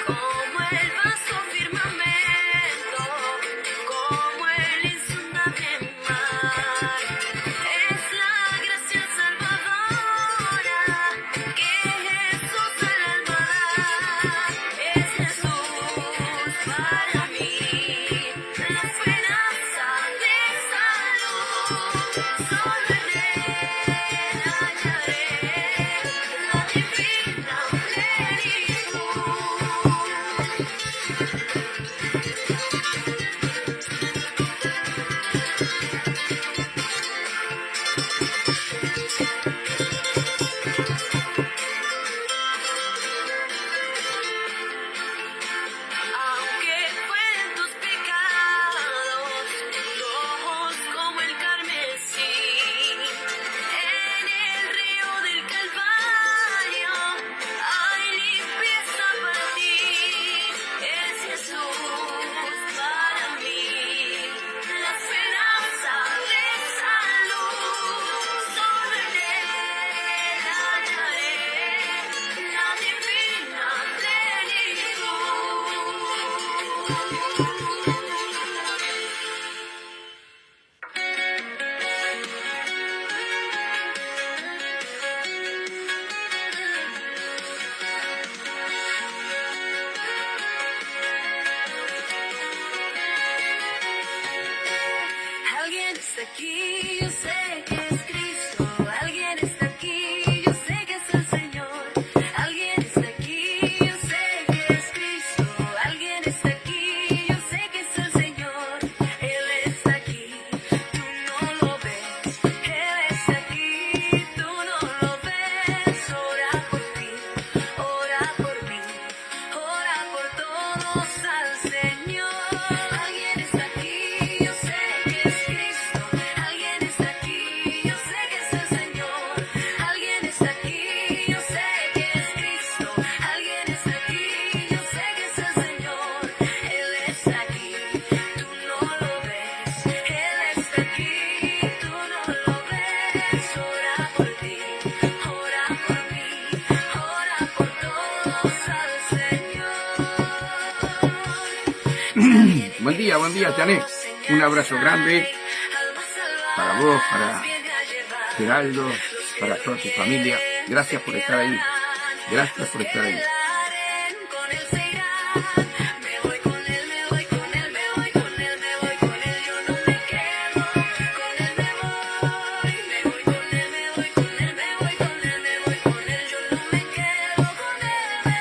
Como el vasto firmamento, como el insondable mar, es la gracia salvadora que Jesús al alma da. Es Jesús para mí, la esperanza de salud. Solo en Él hallaré la divina plenitud. Aunque fueren tus pecados rojos como el carmesí, en el río del Calvario hay limpieza para ti. Es Jesús para mí, la esperanza de salud. Solo en Él hallaré la divina Alguien está aquí, yo sé que es Cristo. Alguien está aquí, yo sé que es el Señor. Alguien está aquí, yo sé que es Cristo. Alguien está aquí, yo sé que es el Señor. Él está aquí, tú no lo ves. Él está aquí, tú no lo ves. Ora por ti, ora por mí, ora por todos al Señor. Alguien está aquí, yo sé que es Cristo. Alguien está aquí, yo sé que es el Señor. Alguien está aquí, yo sé que es Cristo. Alguien está aquí, yo sé que es el Señor. Él está aquí, tú no lo ves. Él está aquí, tú no lo ves. Ora por ti, ora por mí, ora por todos al Señor. Buen día, Janet. Un abrazo grande para vos, para Geraldo, para toda tu familia. Gracias por estar ahí. Gracias por estar ahí. Con él se irá. Me voy con él, me voy con él, me voy con él, me voy con él. Yo no me quedo. Con él me voy. Me voy con él, me voy con él, me voy con él, me voy con él. Yo no me quedo. Con él me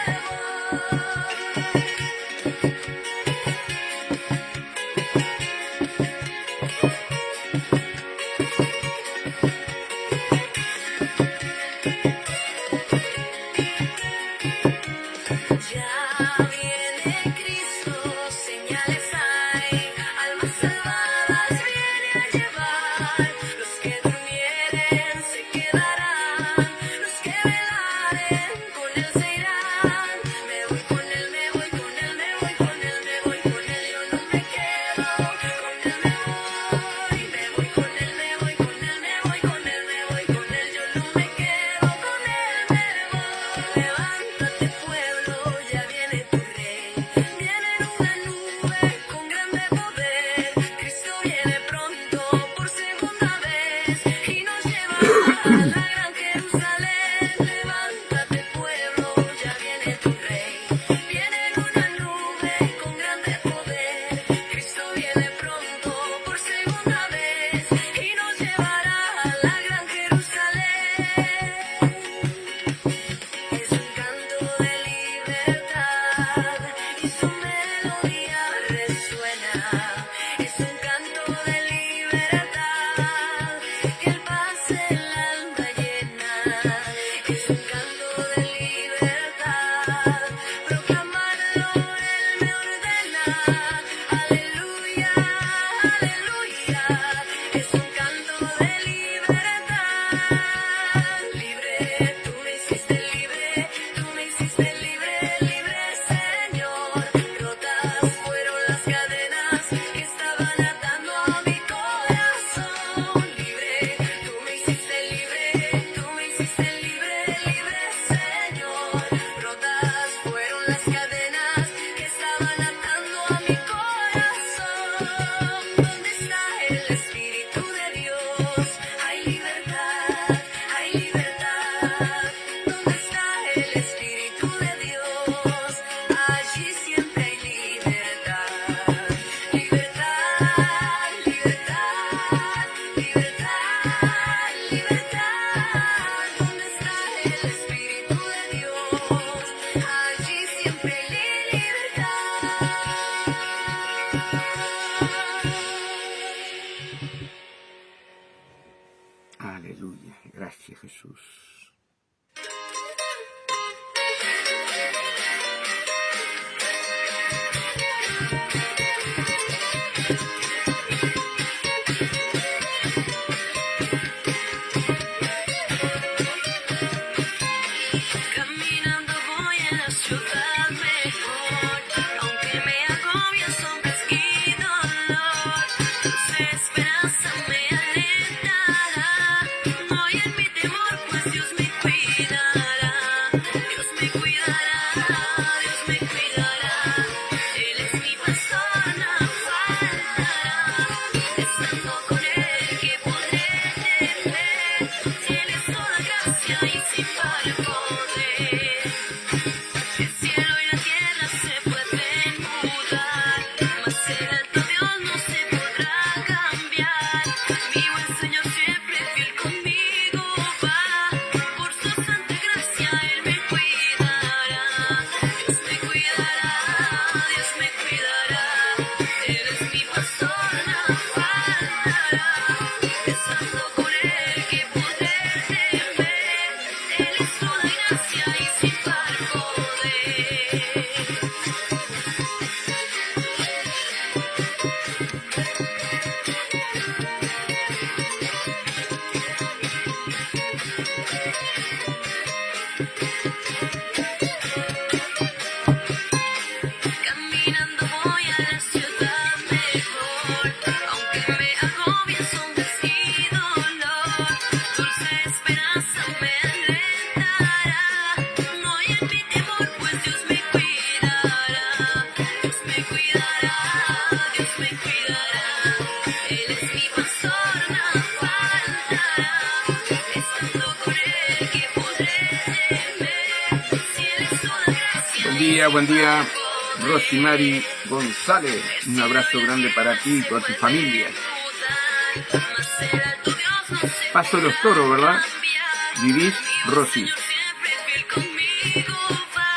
Ya viene Cristo, señales hay, almas salvadas viene a llevar. Los que durmieren se quedarán, los que velaren con él se irán. Me voy con él, me voy con él, me voy con él, me voy con él. Yo no me quedo, con él me voy con Aleluya. Gracias, Jesús. Caminando voy a la ciudad mejor, aunque me agobie sombras y dolor, dulce esperanza me alentará, no hay en mi temor, pues Dios me cuidará, Dios me cuidará, Dios me cuidará, Él es mi pastor, nada faltará, estando con Él que podré temer, Él es toda gracia y sin par poder. El cielo y la tierra se pueden mudar, mas el alto Dios no se podrá cambiar. Mi buen Señor siempre fiel conmigo va, por su santa gracia Él me cuidará. Dios me cuidará, Dios me cuidará, Él es mi pastor, nada faltará. Estando con Él que podré temer, Él es toda gracia y sin par poder. Caminando voy a la ciudad mejor, aunque me agobie sombras y dolor, dulce esperanza me alentará, no hay en mi temor, pues Dios me cuidará, Dios me cuidará, Dios me cuidará, Él es mi pastor, nada faltará, estando con Él que podré temer, si Él es toda gracia. Buen día, Rosimari González. Un abrazo grande para ti y para tu familia. Paso los Toros, ¿verdad? Vivís, Rosy. Siempre fiel conmigo va,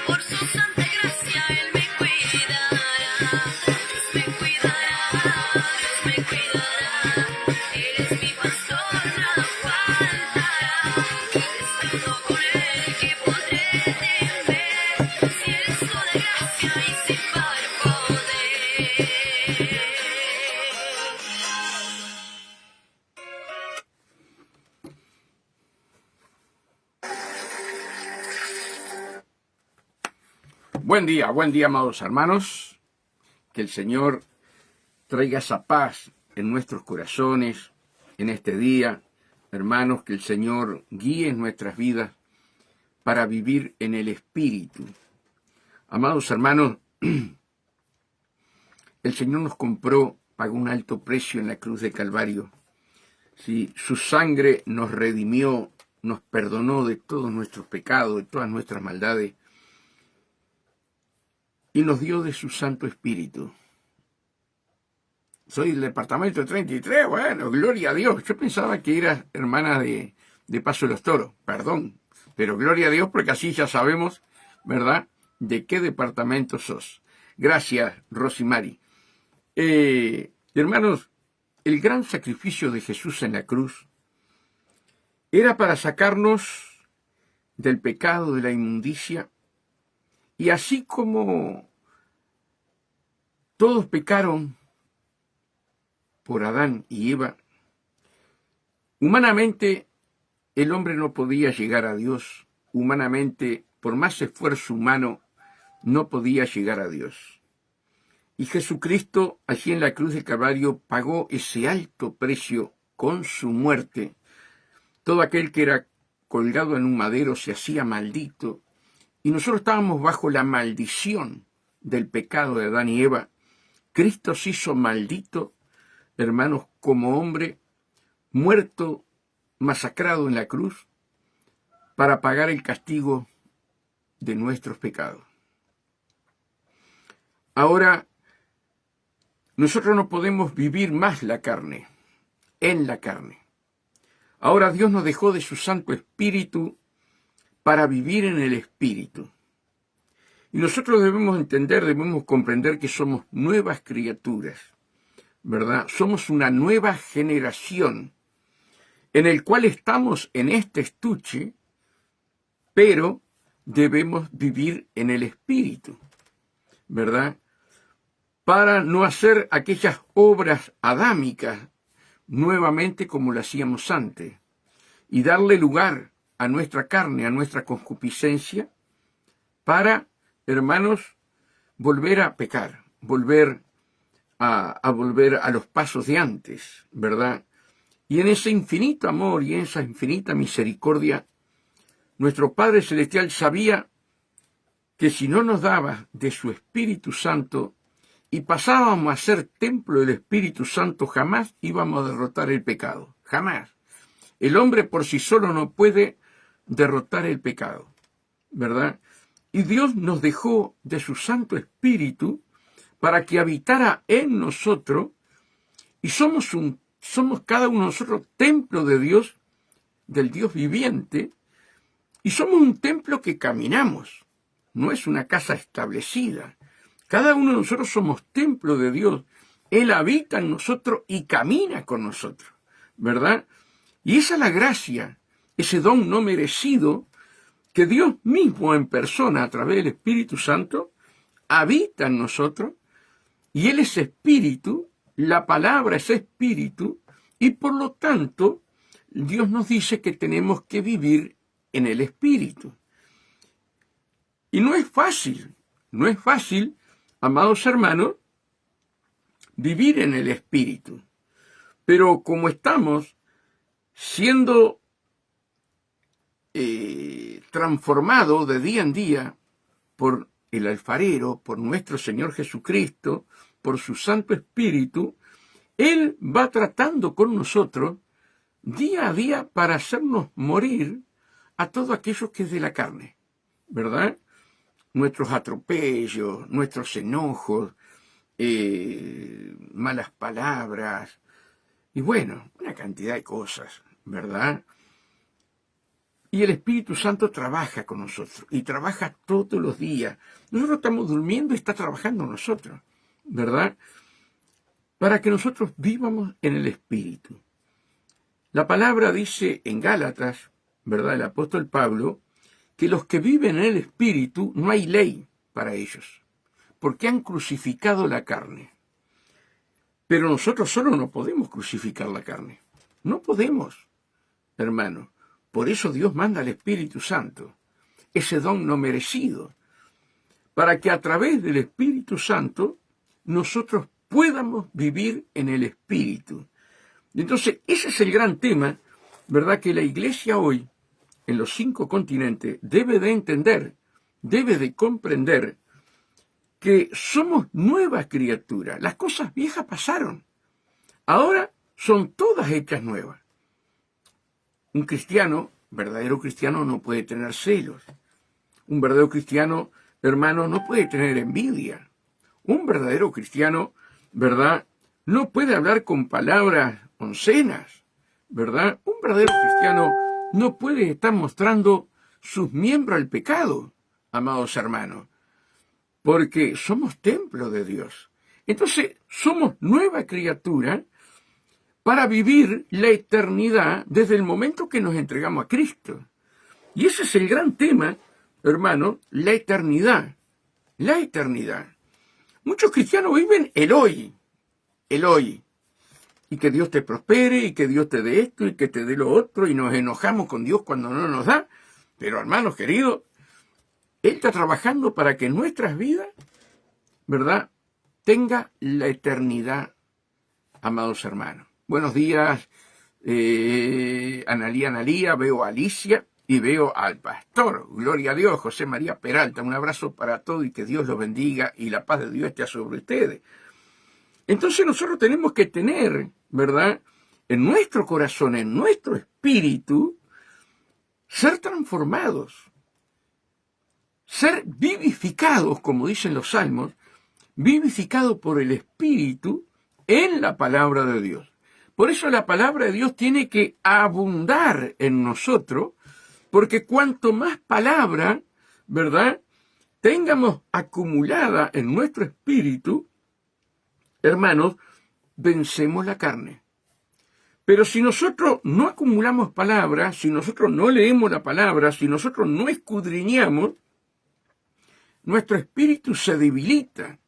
por su santa gracia Él me cuidará, Dios me cuidará, Dios me cuidará, Él es mi pastor, nada faltará, estando con Él que podré temer, si Él es toda gracia y sin par poder. Buen día, amados hermanos. Que el Señor traiga esa paz en nuestros corazones en este día. Hermanos, que el Señor guíe nuestras vidas para vivir en el Espíritu. Amados hermanos, el Señor nos compró, pagó un alto precio en la cruz de Calvario. Sí, su sangre nos redimió, nos perdonó de todos nuestros pecados, de todas nuestras maldades, y nos dio de su Santo Espíritu. Soy del departamento 33, bueno, gloria a Dios. Yo pensaba que eras hermana de Paso de los Toros, perdón, pero gloria a Dios porque así ya sabemos, ¿verdad?, de qué departamento sos. Gracias, Rosimari. Hermanos, el gran sacrificio de Jesús en la cruz era para sacarnos del pecado, de la inmundicia, y así como todos pecaron por Adán y Eva, humanamente el hombre no podía llegar a Dios. Humanamente, por más esfuerzo humano, no podía llegar a Dios. Y Jesucristo, allí en la cruz del Calvario, pagó ese alto precio con su muerte. Todo aquel que era colgado en un madero se hacía maldito, y nosotros estábamos bajo la maldición del pecado de Adán y Eva. Cristo se hizo maldito, hermanos, como hombre, muerto, masacrado en la cruz, para pagar el castigo de nuestros pecados. Ahora, nosotros no podemos vivir más la carne, en la carne. Ahora Dios nos dejó de su Santo Espíritu para vivir en el Espíritu. Y nosotros debemos entender, debemos comprender que somos nuevas criaturas, ¿verdad? Somos una nueva generación en el cual estamos en este estuche, pero debemos vivir en el Espíritu, ¿verdad? Para no hacer aquellas obras adámicas nuevamente como lo hacíamos antes, y darle lugar a nuestra carne, a nuestra concupiscencia, para, hermanos, volver a pecar, volver a los pasos de antes, ¿verdad? Y en ese infinito amor y en esa infinita misericordia, nuestro Padre Celestial sabía que si no nos daba de su Espíritu Santo y pasábamos a ser templo del Espíritu Santo, jamás íbamos a derrotar el pecado, jamás. El hombre por sí solo no puede derrotar el pecado, ¿verdad? Y Dios nos dejó de su Santo Espíritu para que habitara en nosotros, y somos cada uno de nosotros templo de Dios, del Dios viviente, y somos un templo que caminamos, no es una casa establecida. Cada uno de nosotros somos templo de Dios. Él habita en nosotros y camina con nosotros, ¿verdad? Y esa es la gracia, ese don no merecido que Dios mismo en persona, a través del Espíritu Santo, habita en nosotros, y Él es Espíritu, la palabra es Espíritu, y por lo tanto, Dios nos dice que tenemos que vivir en el Espíritu. Y no es fácil, amados hermanos, vivir en el Espíritu. Pero como estamos siendo transformados de día en día por el alfarero, por nuestro Señor Jesucristo, por su Santo Espíritu, Él va tratando con nosotros día a día para hacernos morir a todo aquello que es de la carne, ¿verdad? Nuestros atropellos, nuestros enojos, malas palabras, y bueno, una cantidad de cosas, ¿verdad? Y el Espíritu Santo trabaja con nosotros, y trabaja todos los días. Nosotros estamos durmiendo y está trabajando en nosotros, ¿verdad? Para que nosotros vivamos en el Espíritu. La palabra dice en Gálatas, ¿verdad? El apóstol Pablo, que los que viven en el Espíritu no hay ley para ellos, porque han crucificado la carne. Pero nosotros solo no podemos crucificar la carne. No podemos, hermano. Por eso Dios manda al Espíritu Santo, ese don no merecido, para que a través del Espíritu Santo nosotros podamos vivir en el Espíritu. Entonces, ese es el gran tema, ¿verdad? Que la Iglesia hoy, en los 5 continentes, debe de entender, debe de comprender que somos nuevas criaturas. Las cosas viejas pasaron. Ahora son todas hechas nuevas. Un cristiano, verdadero cristiano, no puede tener celos. Un verdadero cristiano, hermano, no puede tener envidia. Un verdadero cristiano, ¿verdad?, no puede hablar con palabras obscenas, ¿verdad? Un verdadero cristiano no puede estar mostrando sus miembros al pecado, amados hermanos, porque somos templo de Dios. Entonces, somos nueva criatura para vivir la eternidad desde el momento que nos entregamos a Cristo. Y ese es el gran tema, hermano, la eternidad. La eternidad. Muchos cristianos viven el hoy. Y que Dios te prospere, y que Dios te dé esto, y que te dé lo otro, y nos enojamos con Dios cuando no nos da. Pero, hermanos queridos, Él está trabajando para que nuestras vidas, ¿verdad?, tenga la eternidad, amados hermanos. Buenos días, Analía, veo a Alicia y veo al pastor. Gloria a Dios, José María Peralta. Un abrazo para todos y que Dios los bendiga y la paz de Dios esté sobre ustedes. Entonces nosotros tenemos que tener, ¿verdad?, en nuestro corazón, en nuestro espíritu, ser transformados, ser vivificados, como dicen los salmos, vivificados por el Espíritu en la palabra de Dios. Por eso la palabra de Dios tiene que abundar en nosotros, porque cuanto más palabra, ¿verdad?, tengamos acumulada en nuestro espíritu, hermanos, vencemos la carne. Pero si nosotros no acumulamos palabras, si nosotros no leemos la palabra, si nosotros no escudriñamos, nuestro espíritu se debilita.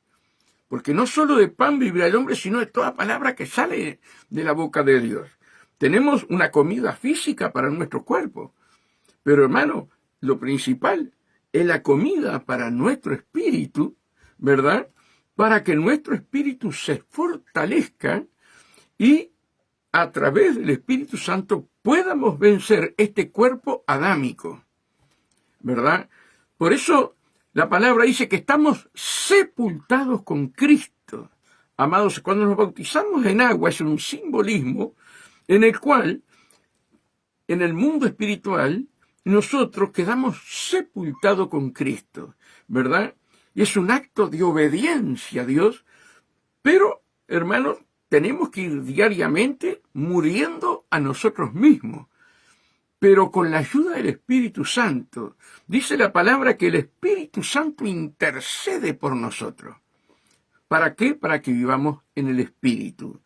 Porque no solo de pan vivirá el hombre, sino de toda palabra que sale de la boca de Dios. Tenemos una comida física para nuestro cuerpo. Pero hermano, lo principal es la comida para nuestro espíritu, ¿verdad? Para que nuestro espíritu se fortalezca y a través del Espíritu Santo podamos vencer este cuerpo adámico, ¿verdad? Por eso la palabra dice que estamos sepultados con Cristo. Amados, cuando nos bautizamos en agua es un simbolismo en el cual, en el mundo espiritual, nosotros quedamos sepultados con Cristo, ¿verdad? Y es un acto de obediencia a Dios, pero, hermanos, tenemos que ir diariamente muriendo a nosotros mismos, pero con la ayuda del Espíritu Santo. Dice la palabra que el Espíritu Santo intercede por nosotros. ¿Para qué? Para que vivamos en el Espíritu.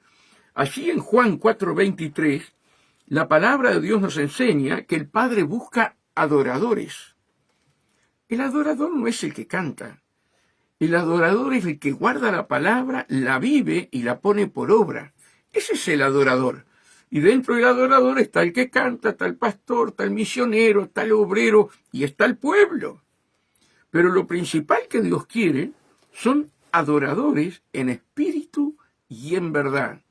Allí en Juan 4:23, la palabra de Dios nos enseña que el Padre busca adoradores. El adorador no es el que canta. El adorador es el que guarda la palabra, la vive y la pone por obra. Ese es el adorador. Y dentro del adorador está el que canta, está el pastor, está el misionero, está el obrero y está el pueblo. Pero lo principal que Dios quiere son adoradores en espíritu y en verdad.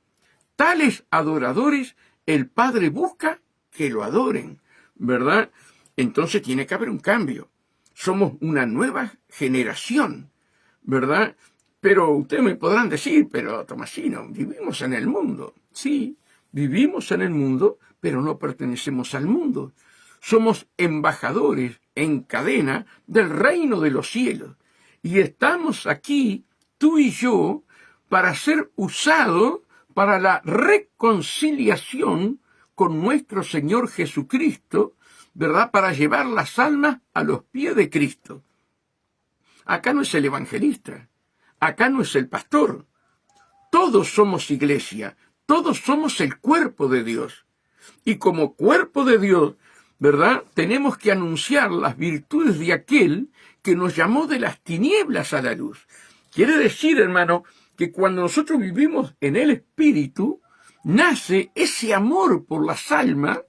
Tales adoradores el Padre busca que lo adoren, ¿verdad? Entonces tiene que haber un cambio. Somos una nueva generación, ¿verdad? Pero ustedes me podrán decir, pero Tomasino, vivimos en el mundo. Sí, vivimos en el mundo, pero no pertenecemos al mundo. Somos embajadores en cadena del reino de los cielos. Y estamos aquí, tú y yo, para ser usados para la reconciliación con nuestro Señor Jesucristo, ¿verdad? Para llevar las almas a los pies de Cristo. Acá no es el evangelista, acá no es el pastor. Todos somos iglesia, todos somos el cuerpo de Dios. Y como cuerpo de Dios, ¿verdad? Tenemos que anunciar las virtudes de aquel que nos llamó de las tinieblas a la luz. Quiere decir, hermano, que cuando nosotros vivimos en el Espíritu, nace ese amor por las almas,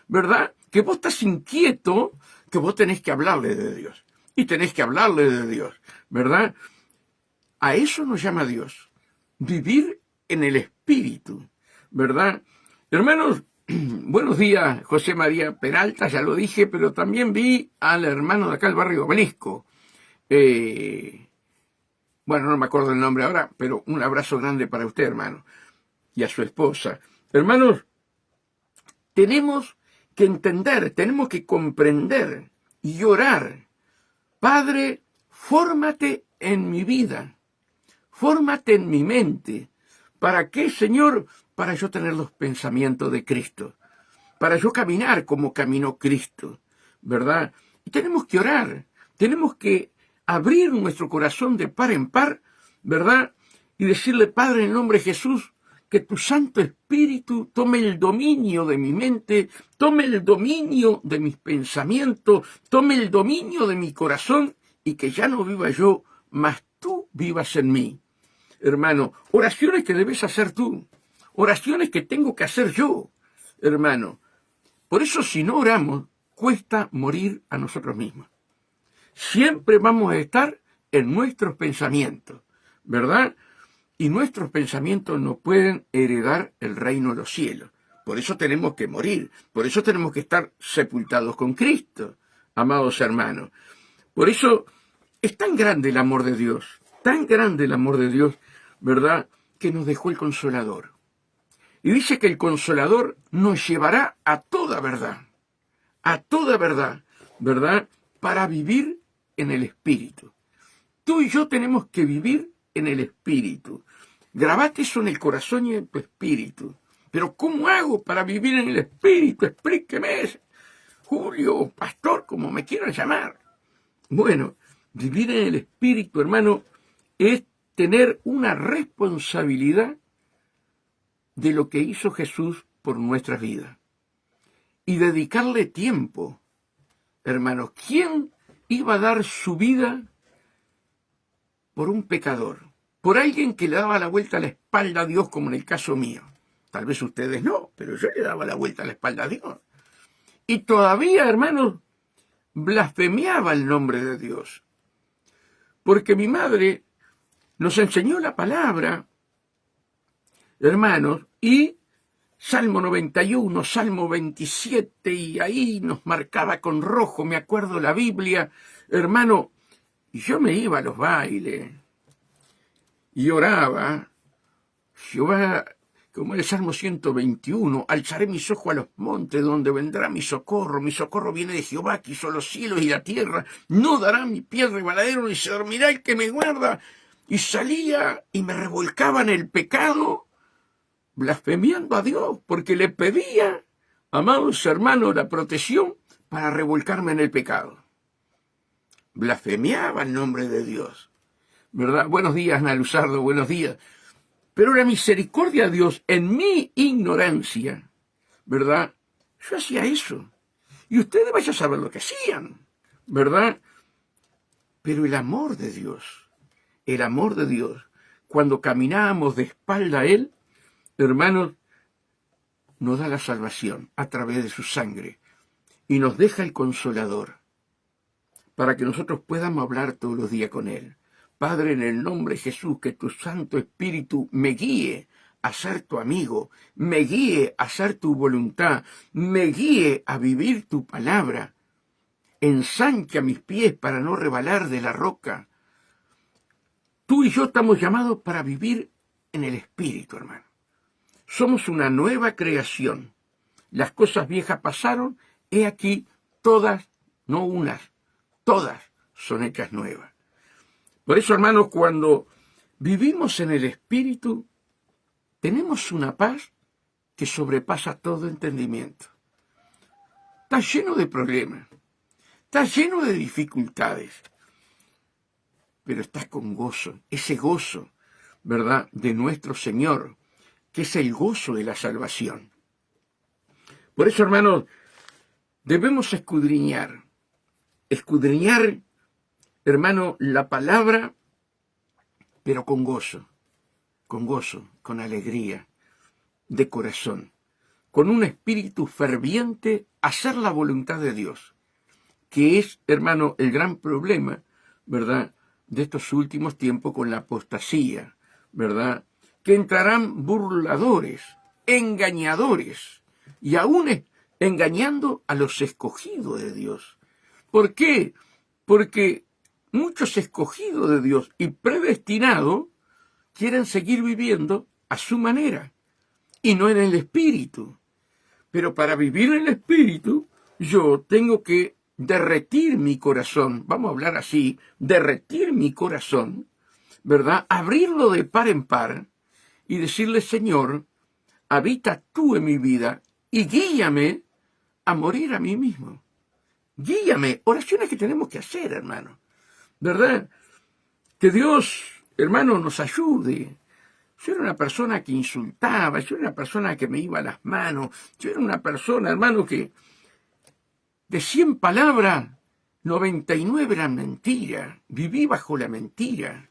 ¿verdad? Que vos estás inquieto, que vos tenés que hablarle de Dios. Y tenés que hablarle de Dios, ¿verdad? A eso nos llama Dios. Vivir en el Espíritu, ¿verdad? Hermanos, buenos días, José María Peralta, ya lo dije, pero también vi al hermano de acá del barrio Obelisco. Bueno, no me acuerdo el nombre ahora, pero un abrazo grande para usted, hermano, y a su esposa. Hermanos, tenemos que entender, tenemos que comprender y orar. Padre, fórmate en mi vida, fórmate en mi mente. ¿Para qué, Señor? Para yo tener los pensamientos de Cristo, para yo caminar como caminó Cristo, ¿verdad? Y tenemos que orar, tenemos que abrir nuestro corazón de par en par, ¿verdad? Y decirle, Padre, en el nombre de Jesús, que tu Santo Espíritu tome el dominio de mi mente, tome el dominio de mis pensamientos, tome el dominio de mi corazón y que ya no viva yo, mas tú vivas en mí. Hermano, oraciones que debes hacer tú, oraciones que tengo que hacer yo, hermano. Por eso si no oramos, cuesta morir a nosotros mismos. Siempre vamos a estar en nuestros pensamientos, ¿verdad? Y nuestros pensamientos no pueden heredar el reino de los cielos. Por eso tenemos que morir, por eso tenemos que estar sepultados con Cristo, amados hermanos. Por eso es tan grande el amor de Dios, tan grande el amor de Dios, ¿verdad? Que nos dejó el Consolador. Y dice que el Consolador nos llevará a toda verdad, ¿verdad? Para vivir en el Espíritu. Tú y yo tenemos que vivir en el Espíritu. Grabate eso en el corazón y en tu espíritu. Pero ¿cómo hago para vivir en el Espíritu? Explíqueme, Julio, pastor, como me quieran llamar. Bueno, vivir en el Espíritu, hermano, es tener una responsabilidad de lo que hizo Jesús por nuestras vidas y dedicarle tiempo. Hermanos, ¿quién iba a dar su vida por un pecador? Por alguien que le daba la vuelta a la espalda a Dios, como en el caso mío. Tal vez ustedes no, pero yo le daba la vuelta a la espalda a Dios. Y todavía, hermanos, blasfemiaba el nombre de Dios. Porque mi madre nos enseñó la palabra, hermanos, y Salmo 91, Salmo 27, y ahí nos marcaba con rojo, me acuerdo la Biblia, hermano, y yo me iba a los bailes y oraba, Jehová, como el Salmo 121, alzaré mis ojos a los montes, donde vendrá mi socorro viene de Jehová, que hizo los cielos y la tierra, no dará mi pie al resbaladero, ni se dormirá el que me guarda, y salía y me revolcaba en el pecado, blasfemiando a Dios, porque le pedía, amados hermanos, la protección para revolcarme en el pecado. Blasfemiaba el nombre de Dios, ¿verdad? Buenos días, Ana Luzardo, buenos días. Pero la misericordia de Dios, en mi ignorancia, ¿verdad? Yo hacía eso. Y ustedes vayan a saber lo que hacían, ¿verdad? Pero el amor de Dios, cuando caminábamos de espalda a Él, hermanos, nos da la salvación a través de su sangre y nos deja el Consolador para que nosotros podamos hablar todos los días con Él. Padre, en el nombre de Jesús, que tu Santo Espíritu me guíe a ser tu amigo, me guíe a hacer tu voluntad, me guíe a vivir tu palabra, ensancha mis pies para no rebalar de la roca. Tú y yo estamos llamados para vivir en el Espíritu, hermano. Somos una nueva creación. Las cosas viejas pasaron, he aquí todas, no unas, todas son hechas nuevas. Por eso, hermanos, cuando vivimos en el Espíritu, tenemos una paz que sobrepasa todo entendimiento. Está lleno de problemas, está lleno de dificultades, pero está con gozo, ese gozo, ¿verdad?, de nuestro Señor, que es el gozo de la salvación. Por eso, hermanos, debemos escudriñar, hermano, la palabra, pero con gozo, con alegría, de corazón, con un espíritu ferviente, hacer la voluntad de Dios, que es, hermano, el gran problema, ¿verdad?, de estos últimos tiempos con la apostasía, ¿verdad?, que entrarán burladores, engañadores, y aún engañando a los escogidos de Dios. ¿Por qué? Porque muchos escogidos de Dios y predestinados quieren seguir viviendo a su manera y no en el Espíritu. Pero para vivir en el Espíritu, yo tengo que derretir mi corazón, vamos a hablar así, derretir mi corazón, ¿verdad? Abrirlo de par en par y decirle, Señor, habita tú en mi vida y guíame a morir a mí mismo. Guíame, oraciones que tenemos que hacer, hermano, ¿verdad? Que Dios, hermano, nos ayude. Yo era una persona que insultaba, yo era una persona que me iba a las manos, yo era una persona, hermano, que de 100 palabras, 99 eran mentiras. Viví bajo la mentira.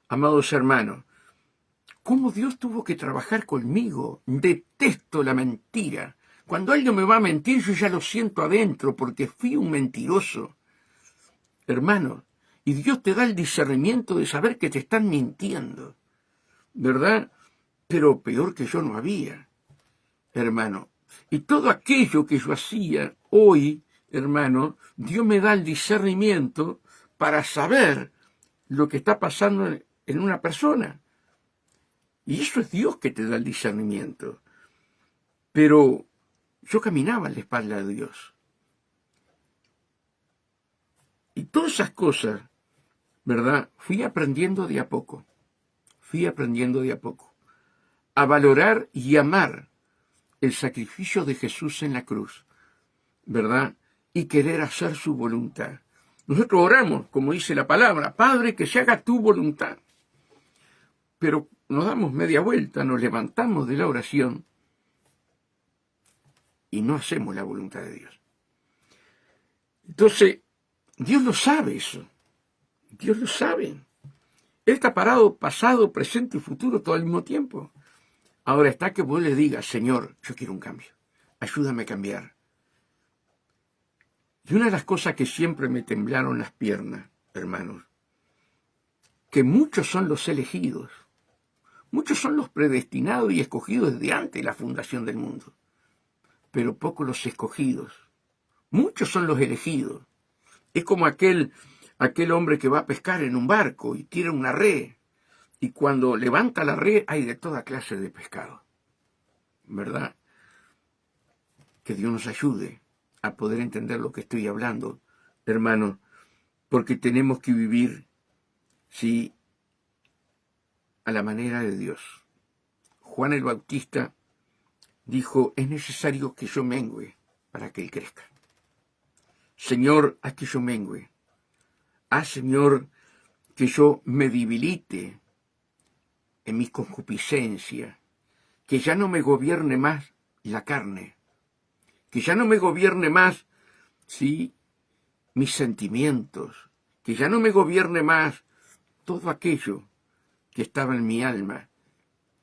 Amados hermanos, ¿cómo Dios tuvo que trabajar conmigo? Detesto la mentira. Cuando alguien me va a mentir, yo ya lo siento adentro, porque fui un mentiroso. Hermano, y Dios te da el discernimiento de saber que te están mintiendo, ¿verdad? Pero peor que yo no había, hermano. Y todo aquello que yo hacía hoy, hermano, Dios me da el discernimiento para saber lo que está pasando en una persona. Y eso es Dios que te da el discernimiento. Pero yo caminaba a la espalda de Dios. Y todas esas cosas, ¿verdad? Fui aprendiendo de a poco. A valorar y amar el sacrificio de Jesús en la cruz, ¿verdad? Y querer hacer su voluntad. Nosotros oramos, como dice la palabra, Padre, que se haga tu voluntad. Pero nos damos media vuelta, nos levantamos de la oración y no hacemos la voluntad de Dios. Entonces, Dios lo sabe eso. Dios lo sabe. Él está parado pasado, presente y futuro todo al mismo tiempo. Ahora está que vos le digas, Señor, yo quiero un cambio. Ayúdame a cambiar. Y una de las cosas que siempre me temblaron las piernas, hermanos, que muchos son los elegidos, muchos son los predestinados y escogidos desde antes de la fundación del mundo, pero pocos los escogidos. Muchos son los elegidos. Es como aquel hombre que va a pescar en un barco y tira una red, y cuando levanta la red hay de toda clase de pescado, ¿verdad? Que Dios nos ayude a poder entender lo que estoy hablando, hermanos, porque tenemos que vivir, sí, a la manera de Dios. Juan el Bautista dijo, es necesario que yo mengüe para que Él crezca. Señor, haz que yo mengüe. Haz, Señor, que yo me debilite en mi concupiscencia, que ya no me gobierne más la carne, que ya no me gobierne más, sí, mis sentimientos, que ya no me gobierne más todo aquello que estaba en mi alma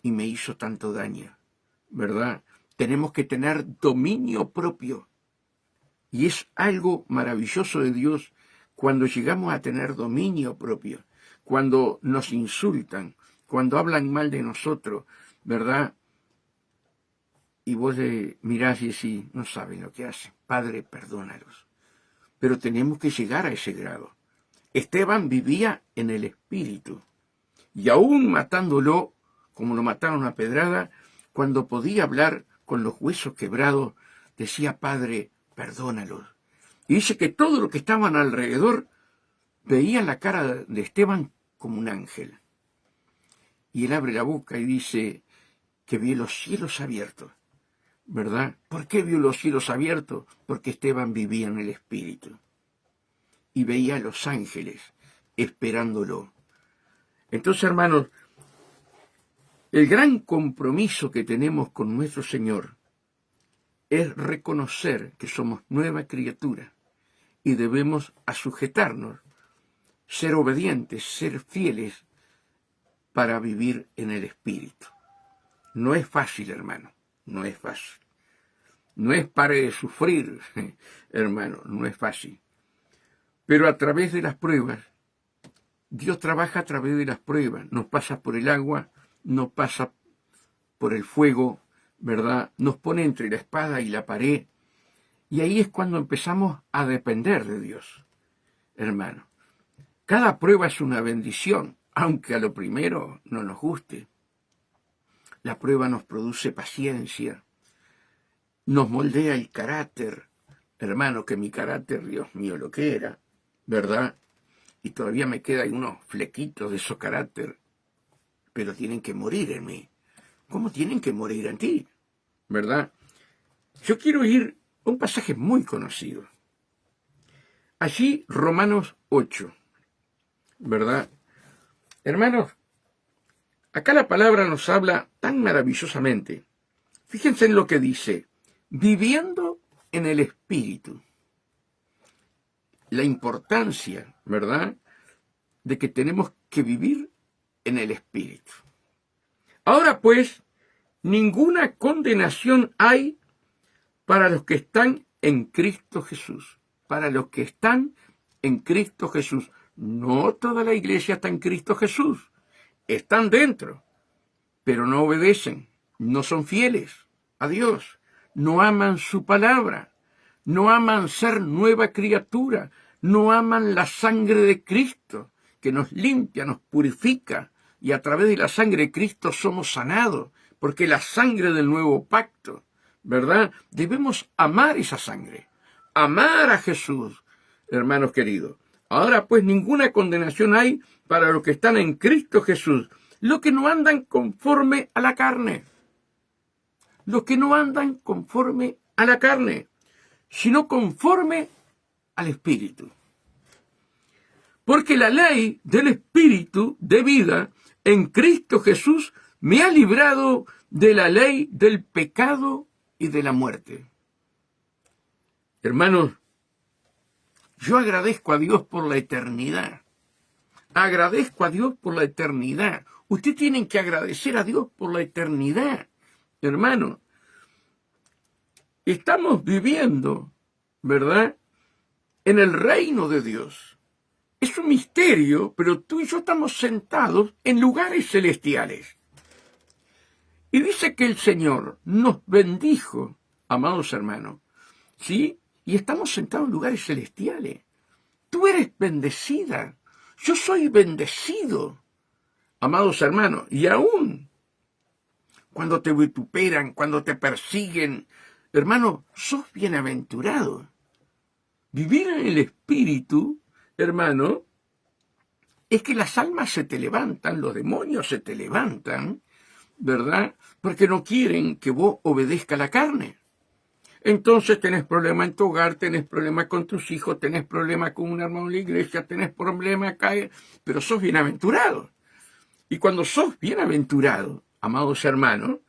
y me hizo tanto daño, ¿verdad? Tenemos que tener dominio propio. Y es algo maravilloso de Dios cuando llegamos a tener dominio propio, cuando nos insultan, cuando hablan mal de nosotros, ¿verdad? Y vos le mirás y decís, no saben lo que hacen. Padre, perdónalos. Pero tenemos que llegar a ese grado. Esteban vivía en el Espíritu. Y aún matándolo, como lo mataron a pedrada, cuando podía hablar con los huesos quebrados, decía, Padre, perdónalos. Y dice que todo lo que estaban alrededor veían la cara de Esteban como un ángel. Y él abre la boca y dice que vio los cielos abiertos, ¿verdad? ¿Por qué vio los cielos abiertos? Porque Esteban vivía en el Espíritu. Y veía a los ángeles esperándolo. Entonces, hermanos, el gran compromiso que tenemos con nuestro Señor es reconocer que somos nueva criatura y debemos asujetarnos, ser obedientes, ser fieles para vivir en el Espíritu. No es fácil, hermano, no es fácil. No es pare de sufrir, hermano, no es fácil. Pero a través de las pruebas, Dios trabaja a través de las pruebas, nos pasa por el agua, nos pasa por el fuego, ¿verdad? Nos pone entre la espada y la pared, y ahí es cuando empezamos a depender de Dios, hermano. Cada prueba es una bendición, aunque a lo primero no nos guste. La prueba nos produce paciencia, nos moldea el carácter, hermano, que mi carácter, Dios mío, lo que era, ¿verdad? Y todavía me quedan unos flequitos de ese carácter, pero tienen que morir en mí. ¿Cómo tienen que morir en ti? ¿Verdad? Yo quiero ir a un pasaje muy conocido. Allí, Romanos 8, ¿verdad? Hermanos, acá la palabra nos habla tan maravillosamente. Fíjense en lo que dice, viviendo en el Espíritu. La importancia, ¿verdad?, de que tenemos que vivir en el Espíritu. Ahora pues, ninguna condenación hay para los que están en Cristo Jesús. Para los que están en Cristo Jesús. No toda la iglesia está en Cristo Jesús. Están dentro, pero no obedecen, no son fieles a Dios, no aman su palabra, no aman ser nueva criatura, no aman la sangre de Cristo, que nos limpia, nos purifica, y a través de la sangre de Cristo somos sanados, porque la sangre del nuevo pacto, ¿verdad? Debemos amar esa sangre, amar a Jesús, hermanos queridos. Ahora pues ninguna condenación hay para los que están en Cristo Jesús, los que no andan conforme a la carne, los que no andan conforme a la carne, sino conforme al Espíritu. Porque la ley del Espíritu de vida en Cristo Jesús me ha librado de la ley del pecado y de la muerte. Hermanos, yo agradezco a Dios por la eternidad. Agradezco a Dios por la eternidad. Ustedes tienen que agradecer a Dios por la eternidad. Hermano, estamos viviendo, ¿verdad?, en el reino de Dios. Es un misterio, pero tú y yo estamos sentados en lugares celestiales. Y dice que el Señor nos bendijo, amados hermanos, ¿sí? Y estamos sentados en lugares celestiales. Tú eres bendecida. Yo soy bendecido, amados hermanos. Y aún cuando te vituperan, cuando te persiguen, hermano, sos bienaventurado. Vivir en el Espíritu, hermano, es que las almas se te levantan, los demonios se te levantan, ¿verdad? Porque no quieren que vos obedezca la carne. Entonces tenés problemas en tu hogar, tenés problemas con tus hijos, tenés problemas con un hermano en la iglesia, tenés problemas acá, pero sos bienaventurado. Y cuando sos bienaventurado, amados hermanos,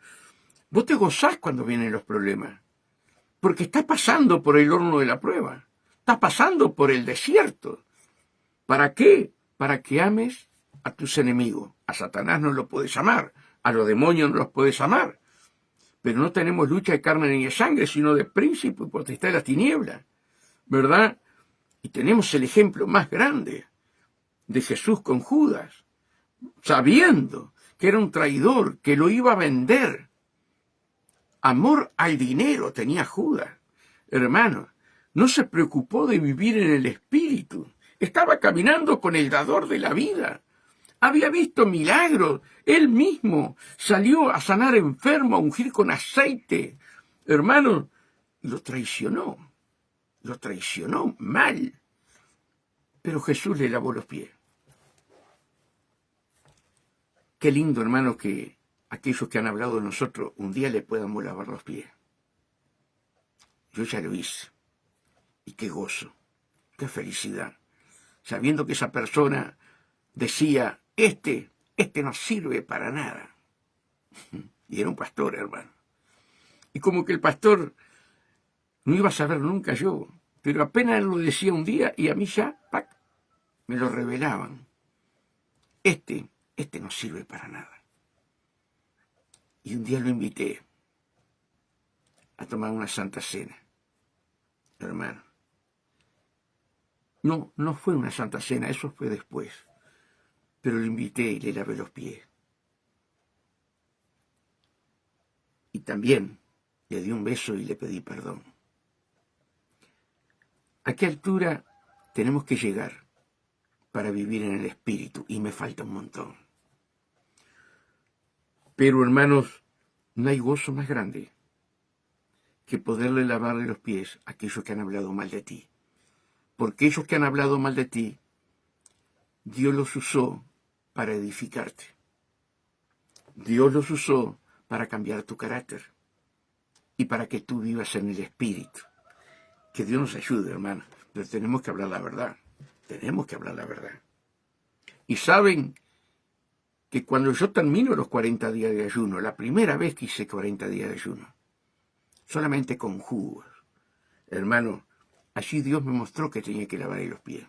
vos te gozás cuando vienen los problemas, porque estás pasando por el horno de la prueba, estás pasando por el desierto. ¿Para qué? Para que ames a tus enemigos. A Satanás no lo puedes amar, a los demonios no los puedes amar. Pero no tenemos lucha de carne ni de sangre, sino de príncipe y potestad de las tinieblas, ¿verdad? Y tenemos el ejemplo más grande de Jesús con Judas, sabiendo que era un traidor, que lo iba a vender. Amor al dinero tenía Judas. Hermano, no se preocupó de vivir en el Espíritu. Estaba caminando con el dador de la vida. Había visto milagros. Él mismo salió a sanar enfermos, a ungir con aceite. Hermano, lo traicionó mal. Pero Jesús le lavó los pies. Qué lindo, hermano, que aquellos que han hablado de nosotros un día le podamos lavar los pies. Yo ya lo hice. Y qué gozo, qué felicidad. Sabiendo que esa persona decía, este no sirve para nada. Y era un pastor, hermano. Y como que el pastor no iba a saber nunca yo, pero apenas él lo decía un día y a mí ya, ¡pac!, me lo revelaban. Este no sirve para nada. Y un día lo invité a tomar una santa cena, hermano. No fue una santa cena, eso fue después. Pero lo invité y le lavé los pies. Y también le di un beso y le pedí perdón. ¿A qué altura tenemos que llegar para vivir en el Espíritu? Y me falta un montón. Pero, hermanos, no hay gozo más grande que poderle lavarle los pies a aquellos que han hablado mal de ti. Porque ellos que han hablado mal de ti, Dios los usó para edificarte. Dios los usó para cambiar tu carácter y para que tú vivas en el Espíritu. Que Dios nos ayude, hermano, pero tenemos que hablar la verdad. Tenemos que hablar la verdad. Y saben que cuando yo termino los 40 días de ayuno, la primera vez que hice 40 días de ayuno, solamente con jugos, hermano, allí Dios me mostró que tenía que lavarle los pies.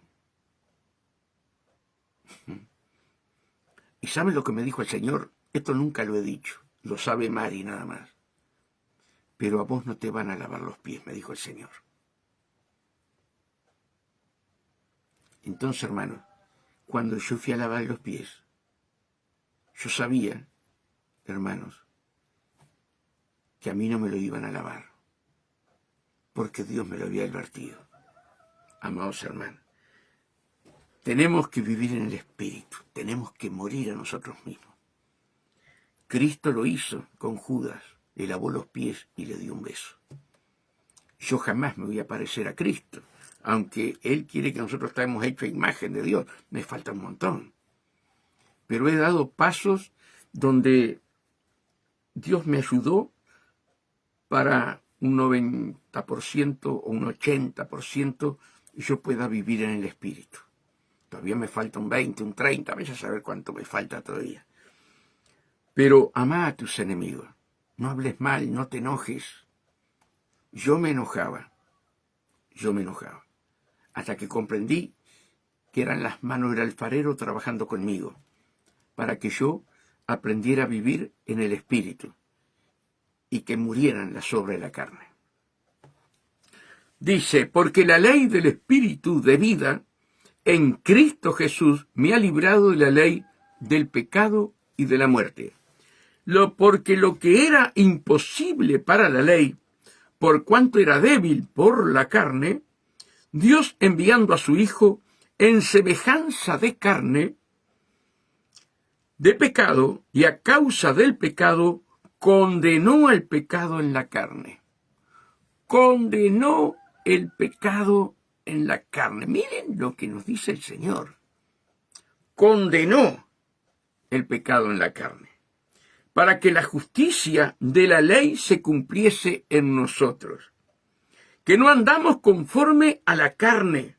¿Y saben lo que me dijo el Señor? Esto nunca lo he dicho, lo sabe Mari nada más. Pero a vos no te van a lavar los pies, me dijo el Señor. Entonces, hermano, cuando yo fui a lavar los pies, yo sabía, hermanos, que a mí no me lo iban a lavar, porque Dios me lo había advertido. Amados hermanos, tenemos que vivir en el Espíritu, tenemos que morir a nosotros mismos. Cristo lo hizo con Judas, le lavó los pies y le dio un beso. Yo jamás me voy a parecer a Cristo, aunque Él quiere que nosotros estemos hechos a imagen de Dios, me falta un montón. Pero he dado pasos donde Dios me ayudó para un 90% o un 80% yo pueda vivir en el Espíritu. Todavía me falta un 20, un 30, vaya a saber cuánto me falta todavía. Pero amá a tus enemigos, no hables mal, no te enojes. Yo me enojaba, yo me enojaba. Hasta que comprendí que eran las manos del alfarero trabajando conmigo, para que yo aprendiera a vivir en el Espíritu y que murieran las obras de la carne. Dice, porque la ley del Espíritu de vida en Cristo Jesús me ha librado de la ley del pecado y de la muerte. Porque lo que era imposible para la ley, por cuanto era débil por la carne, Dios enviando a su Hijo en semejanza de carne, de pecado, y a causa del pecado, condenó al pecado en la carne. Condenó el pecado en la carne. Miren lo que nos dice el Señor. Condenó el pecado en la carne, para que la justicia de la ley se cumpliese en nosotros, que no andamos conforme a la carne,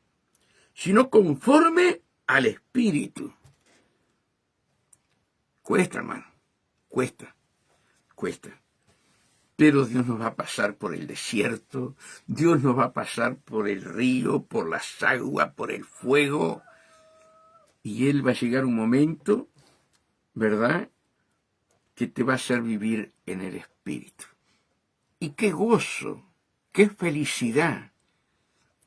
sino conforme al Espíritu. Cuesta, hermano, cuesta. Pero Dios nos va a pasar por el desierto, Dios nos va a pasar por el río, por las aguas, por el fuego, y Él va a llegar un momento, ¿verdad?, que te va a hacer vivir en el Espíritu. Y qué gozo, qué felicidad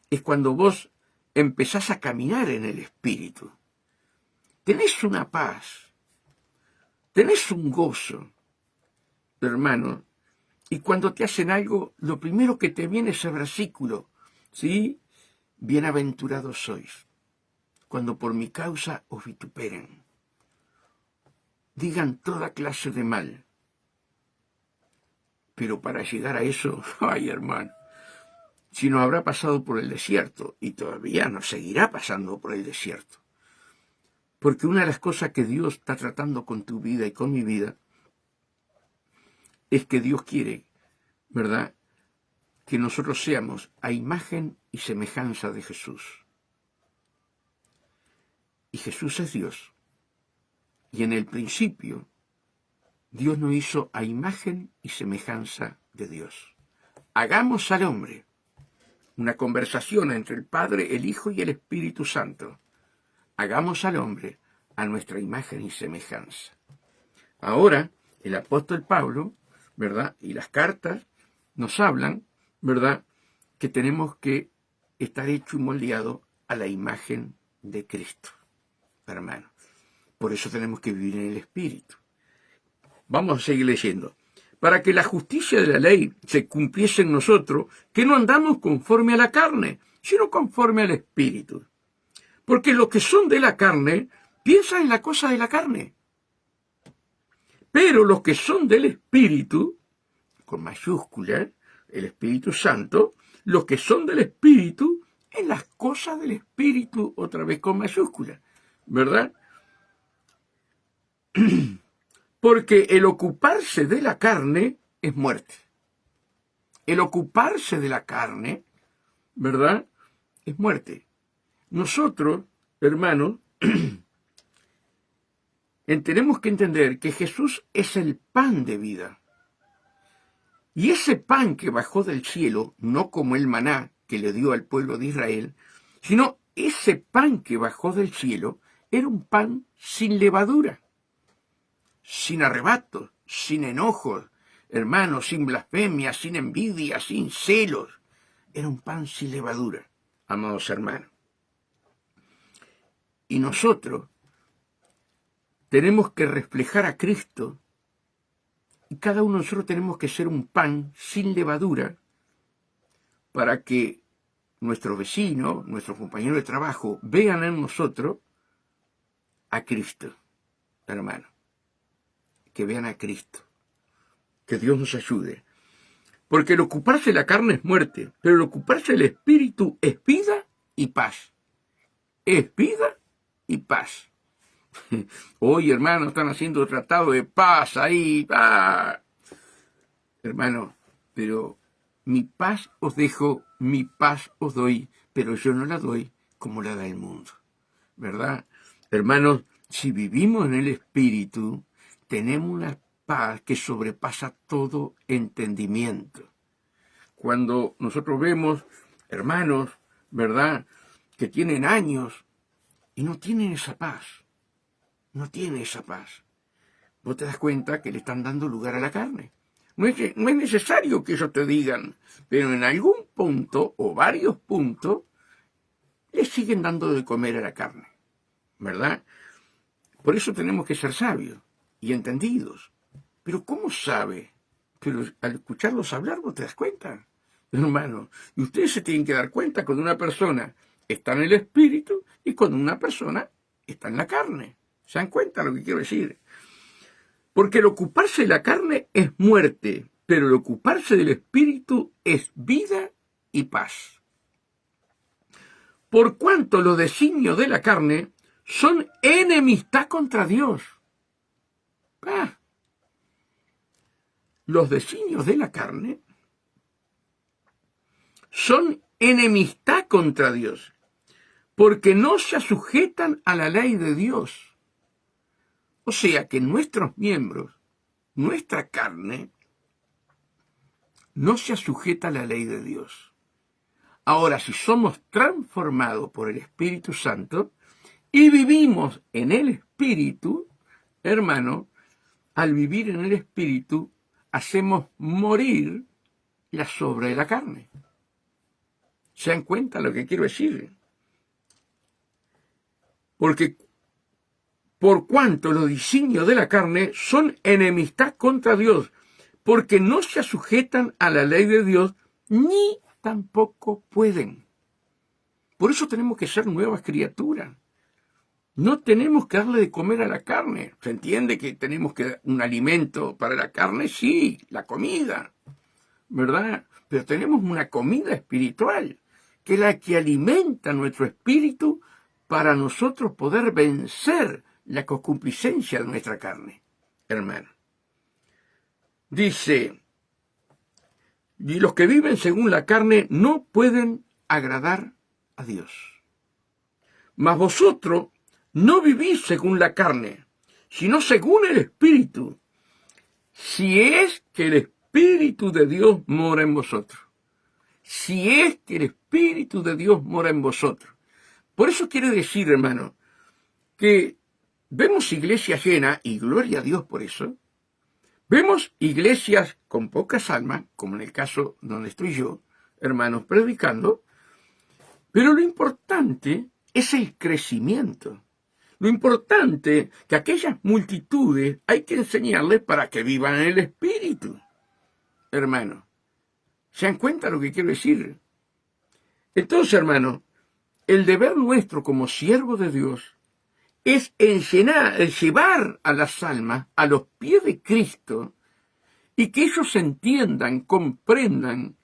es cuando vos empezás a caminar en el Espíritu. Tenés una paz, tenés un gozo, hermano. Y cuando te hacen algo, lo primero que te viene es el versículo, ¿sí? Bienaventurados sois, cuando por mi causa os vituperen, digan toda clase de mal. Pero para llegar a eso, ay hermano, si no habrá pasado por el desierto, y todavía nos seguirá pasando por el desierto. Porque una de las cosas que Dios está tratando con tu vida y con mi vida, es que Dios quiere, ¿verdad?, que nosotros seamos a imagen y semejanza de Jesús. Y Jesús es Dios. Y en el principio, Dios nos hizo a imagen y semejanza de Dios. Hagamos al hombre, una conversación entre el Padre, el Hijo y el Espíritu Santo. Hagamos al hombre a nuestra imagen y semejanza. Ahora, el apóstol Pablo, ¿verdad?, y las cartas nos hablan, ¿verdad?, que tenemos que estar hecho y moldeado a la imagen de Cristo, hermano. Por eso tenemos que vivir en el Espíritu. Vamos a seguir leyendo. Para que la justicia de la ley se cumpliese en nosotros, que no andamos conforme a la carne, sino conforme al Espíritu. Porque los que son de la carne piensan en la cosa de la carne. Pero los que son del Espíritu, con mayúsculas, el Espíritu Santo, los que son del Espíritu, en las cosas del Espíritu, otra vez con mayúsculas, ¿verdad? Porque el ocuparse de la carne es muerte. El ocuparse de la carne, ¿verdad?, es muerte. Nosotros, hermanos, tenemos que entender que Jesús es el pan de vida. Y ese pan que bajó del cielo, no como el maná que le dio al pueblo de Israel, sino ese pan que bajó del cielo era un pan sin levadura, sin arrebatos, sin enojos, hermanos, sin blasfemia, sin envidia, sin celos. Era un pan sin levadura, amados hermanos. Y nosotros tenemos que reflejar a Cristo, y cada uno de nosotros tenemos que ser un pan sin levadura para que nuestros vecinos, nuestros compañeros de trabajo, vean en nosotros a Cristo, hermano. Que vean a Cristo. Que Dios nos ayude. Porque el ocuparse de la carne es muerte, pero el ocuparse del Espíritu es vida y paz. Es vida y paz. Hoy, hermano, están haciendo tratado de paz ahí. ¡Ah! Hermano, pero mi paz os dejo, mi paz os doy, pero yo no la doy como la da el mundo. ¿Verdad? Hermanos, si vivimos en el Espíritu, tenemos una paz que sobrepasa todo entendimiento. Cuando nosotros vemos hermanos, ¿verdad?, que tienen años y no tienen esa paz. No tienen esa paz. Vos te das cuenta que le están dando lugar a la carne. No es necesario que ellos te digan, pero en algún punto o varios puntos le siguen dando de comer a la carne, ¿verdad? Por eso tenemos que ser sabios y entendidos. Pero ¿cómo sabe? Pero al escucharlos hablar vos te das cuenta, hermano. Y ustedes se tienen que dar cuenta cuando una persona está en el espíritu y cuando una persona está en la carne. ¿Se dan cuenta lo que quiero decir? Porque el ocuparse de la carne es muerte, pero el ocuparse del espíritu es vida y paz. Por cuanto los designios de la carne son enemistad contra Dios. Los designios de la carne son enemistad contra Dios, porque no se sujetan a la ley de Dios. O sea que nuestros miembros, nuestra carne, no se sujeta a la ley de Dios. Ahora, si somos transformados por el Espíritu Santo y vivimos en el Espíritu, hermano, al vivir en el Espíritu, hacemos morir las obras de la carne. ¿Se dan cuenta lo que quiero decir? Porque por cuanto los designios de la carne son enemistad contra Dios, porque no se sujetan a la ley de Dios, ni tampoco pueden. Por eso tenemos que ser nuevas criaturas. No tenemos que darle de comer a la carne. ¿Se entiende que tenemos que dar un alimento para la carne? Sí, la comida, ¿verdad? Pero tenemos una comida espiritual, que es la que alimenta nuestro espíritu para nosotros poder vencer la concupiscencia de nuestra carne, hermano. Dice, y los que viven según la carne no pueden agradar a Dios. Mas vosotros no vivís según la carne, sino según el Espíritu, si es que el Espíritu de Dios mora en vosotros. Si es que el Espíritu de Dios mora en vosotros. Por eso quiere decir, hermano, que vemos iglesias llenas, y gloria a Dios por eso. Vemos iglesias con pocas almas, como en el caso donde estoy yo, hermanos, predicando, pero lo importante es el crecimiento. Lo importante que aquellas multitudes hay que enseñarles para que vivan en el Espíritu. Hermano, ¿se dan cuenta lo que quiero decir? Entonces, hermano, el deber nuestro como siervos de Dios es llevar a las almas a los pies de Cristo y que ellos entiendan, comprendan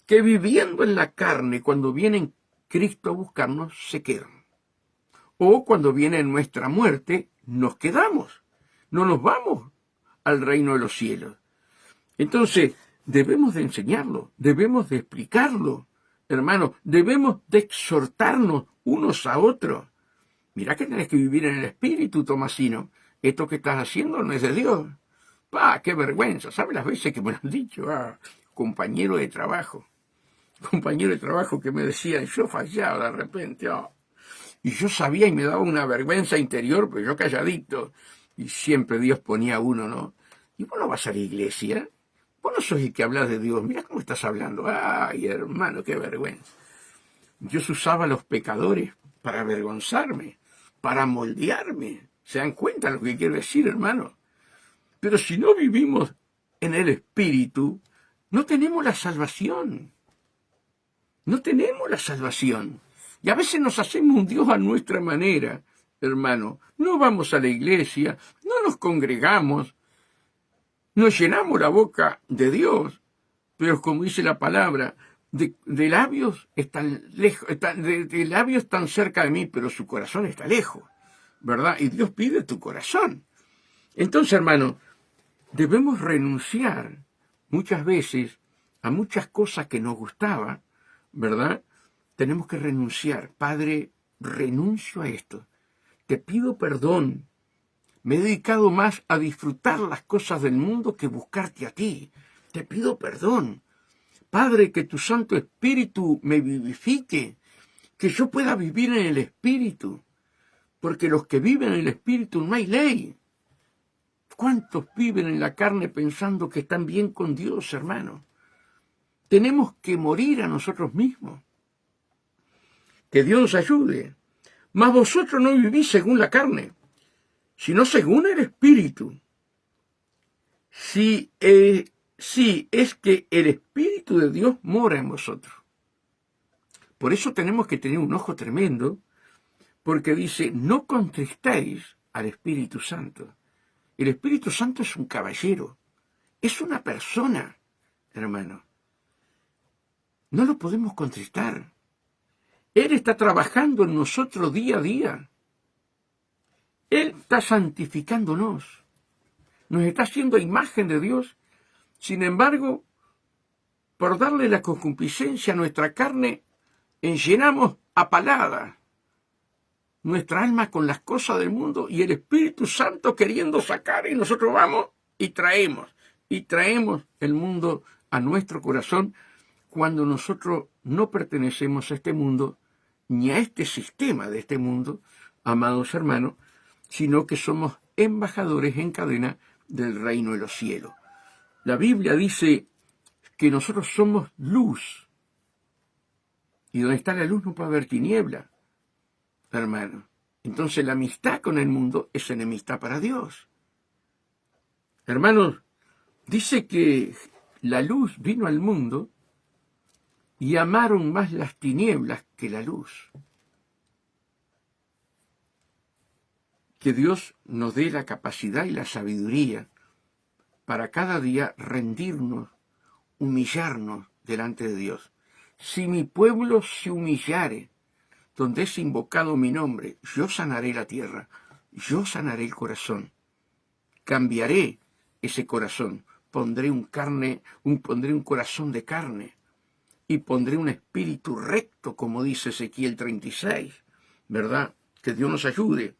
que viviendo en la carne, cuando viene Cristo a buscarnos, se quedan. O cuando viene nuestra muerte, nos quedamos. No nos vamos al reino de los cielos. Entonces, debemos de enseñarlo, debemos de explicarlo, hermano, debemos de exhortarnos unos a otros. Mirá que tenés que vivir en el Espíritu, Tomasino. Esto que estás haciendo no es de Dios. ¡Qué vergüenza! ¿Sabes las veces que me lo han dicho? Compañero de trabajo que me decían, yo fallaba de repente. Y yo sabía y me daba una vergüenza interior, pero yo calladito. Y siempre Dios ponía a uno, ¿no? ¿Y vos no vas a la iglesia? Vos no sos el que hablas de Dios. Mirá cómo estás hablando. ¡Ay, hermano, qué vergüenza! Dios usaba a los pecadores para avergonzarme, para moldearme. ¿Se dan cuenta lo que quiero decir, hermano? Pero si no vivimos en el Espíritu, no tenemos la salvación. No tenemos la salvación. Y a veces nos hacemos un Dios a nuestra manera, hermano. No vamos a la iglesia, no nos congregamos, nos llenamos la boca de Dios, pero como dice la palabra, de labios están lejos, de labios están cerca de mí, pero su corazón está lejos, ¿verdad? Y Dios pide tu corazón. Entonces, hermano, debemos renunciar muchas veces a muchas cosas que nos gustaban, ¿verdad? Tenemos que renunciar. Padre, renuncio a esto. Te pido perdón. Me he dedicado más a disfrutar las cosas del mundo que buscarte a ti. Te pido perdón. Padre, que tu Santo Espíritu me vivifique, que yo pueda vivir en el Espíritu, porque los que viven en el Espíritu no hay ley. ¿Cuántos viven en la carne pensando que están bien con Dios, hermano? Tenemos que morir a nosotros mismos. Que Dios nos ayude. Mas vosotros no vivís según la carne, sino según el Espíritu. Si es que el Espíritu de Dios mora en vosotros. Por eso tenemos que tener un ojo tremendo, porque dice, no contristáis al Espíritu Santo. El Espíritu Santo es un caballero, es una persona, hermano. No lo podemos contristar. Él está trabajando en nosotros día a día. Él está santificándonos. Nos está haciendo imagen de Dios. Sin embargo, por darle la concupiscencia a nuestra carne, llenamos a palada nuestra alma con las cosas del mundo y el Espíritu Santo queriendo sacar, y nosotros vamos y traemos el mundo a nuestro corazón cuando nosotros no pertenecemos a este mundo ni a este sistema de este mundo, amados hermanos, sino que somos embajadores en cadena del reino de los cielos. La Biblia dice que nosotros somos luz, y donde está la luz no puede haber tiniebla, hermano. Entonces la amistad con el mundo es enemistad para Dios. Hermanos, dice que la luz vino al mundo y amaron más las tinieblas que la luz. Que Dios nos dé la capacidad y la sabiduría para cada día rendirnos, humillarnos delante de Dios. Si mi pueblo se humillare, donde es invocado mi nombre, yo sanaré la tierra, yo sanaré el corazón, cambiaré ese corazón, pondré un corazón de carne y pondré un espíritu recto, como dice Ezequiel 36, ¿verdad? Que Dios nos ayude.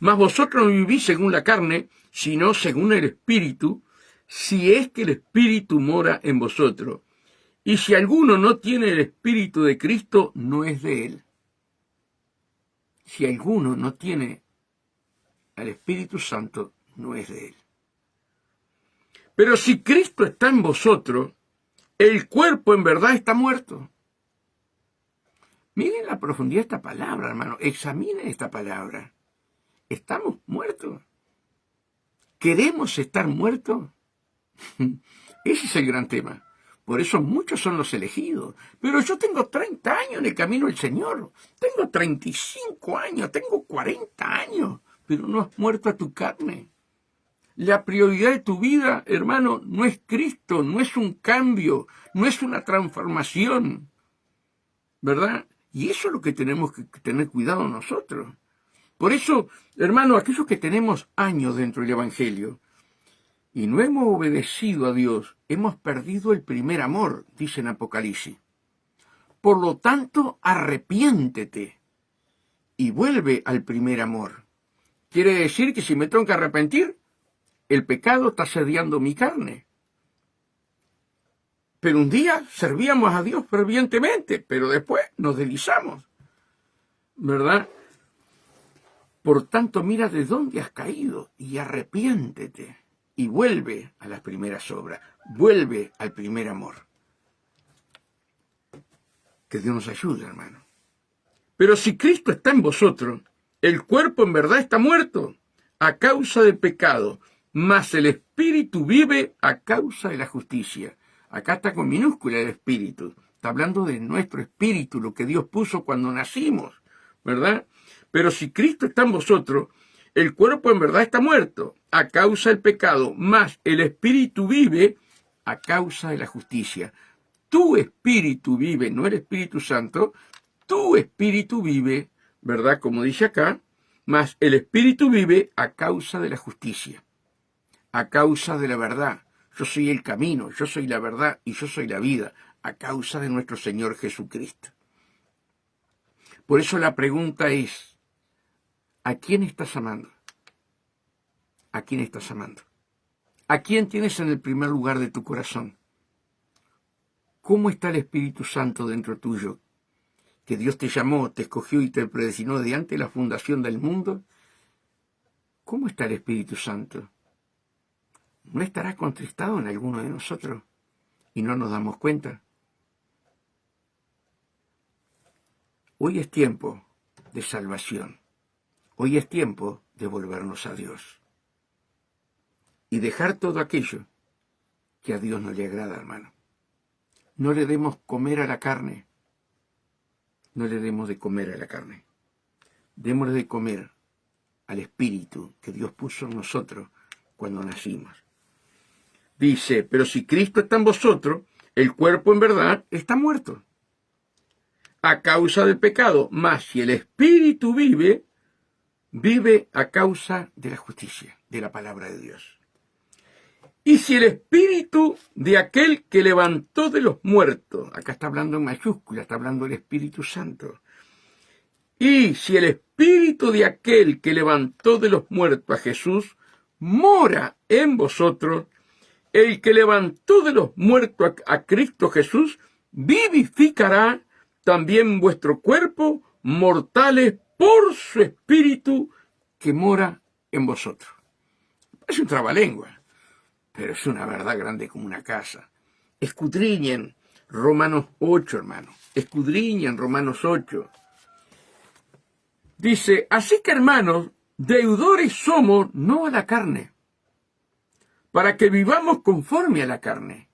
Mas vosotros no vivís según la carne, sino según el Espíritu, si es que el Espíritu mora en vosotros. Y si alguno no tiene el Espíritu de Cristo, no es de él. Si alguno no tiene al Espíritu Santo, no es de él. Pero si Cristo está en vosotros, el cuerpo en verdad está muerto. Miren la profundidad de esta palabra, hermano. Examinen esta palabra. ¿Estamos muertos? ¿Queremos estar muertos? Ese es el gran tema. Por eso muchos son los elegidos. Pero yo tengo 30 años en el camino del Señor. Tengo 35 años, tengo 40 años. Pero no has muerto a tu carne. La prioridad de tu vida, hermano, no es Cristo, no es un cambio, no es una transformación. ¿Verdad? Y eso es lo que tenemos que tener cuidado nosotros. Por eso, hermano, aquellos que tenemos años dentro del Evangelio y no hemos obedecido a Dios, hemos perdido el primer amor, dice en Apocalipsis. Por lo tanto, arrepiéntete y vuelve al primer amor. Quiere decir que si me tengo que arrepentir, el pecado está asediando mi carne. Pero un día servíamos a Dios fervientemente, pero después nos deslizamos, ¿verdad? Por tanto, mira de dónde has caído y arrepiéntete y vuelve a las primeras obras, vuelve al primer amor. Que Dios nos ayude, hermano. Pero si Cristo está en vosotros, el cuerpo en verdad está muerto a causa del pecado, mas el espíritu vive a causa de la justicia. Acá está con minúscula el espíritu. Está hablando de nuestro espíritu, lo que Dios puso cuando nacimos, ¿verdad? Pero si Cristo está en vosotros, el cuerpo en verdad está muerto a causa del pecado, mas el espíritu vive a causa de la justicia. Tu espíritu vive, no el Espíritu Santo, tu espíritu vive, ¿verdad? Como dice acá, mas el espíritu vive a causa de la justicia, a causa de la verdad. Yo soy el camino, yo soy la verdad y yo soy la vida, a causa de nuestro Señor Jesucristo. Por eso la pregunta es, ¿a quién estás amando? ¿A quién estás amando? ¿A quién tienes en el primer lugar de tu corazón? ¿Cómo está el Espíritu Santo dentro tuyo? Que Dios te llamó, te escogió y te predestinó desde antes de la fundación del mundo. ¿Cómo está el Espíritu Santo? ¿No estará contristado en alguno de nosotros y no nos damos cuenta? Hoy es tiempo de salvación. Hoy es tiempo de volvernos a Dios y dejar todo aquello que a Dios no le agrada, hermano. No le demos comer a la carne. No le demos de comer a la carne. Démosle de comer al Espíritu que Dios puso en nosotros cuando nacimos. Dice, pero si Cristo está en vosotros, el cuerpo en verdad está muerto a causa del pecado, mas si el Espíritu vive, vive a causa de la justicia, de la palabra de Dios. Y si el Espíritu de aquel que levantó de los muertos, acá está hablando en mayúscula, está hablando del Espíritu Santo, y si el Espíritu de aquel que levantó de los muertos a Jesús mora en vosotros, el que levantó de los muertos a Cristo Jesús vivificará también vuestro cuerpo mortales por su Espíritu que mora en vosotros. Es un trabalengua, pero es una verdad grande como una casa. Escudriñen Romanos 8, hermano. Escudriñen Romanos 8. Dice, así que hermanos, deudores somos no a la carne, para que vivamos conforme a la carne,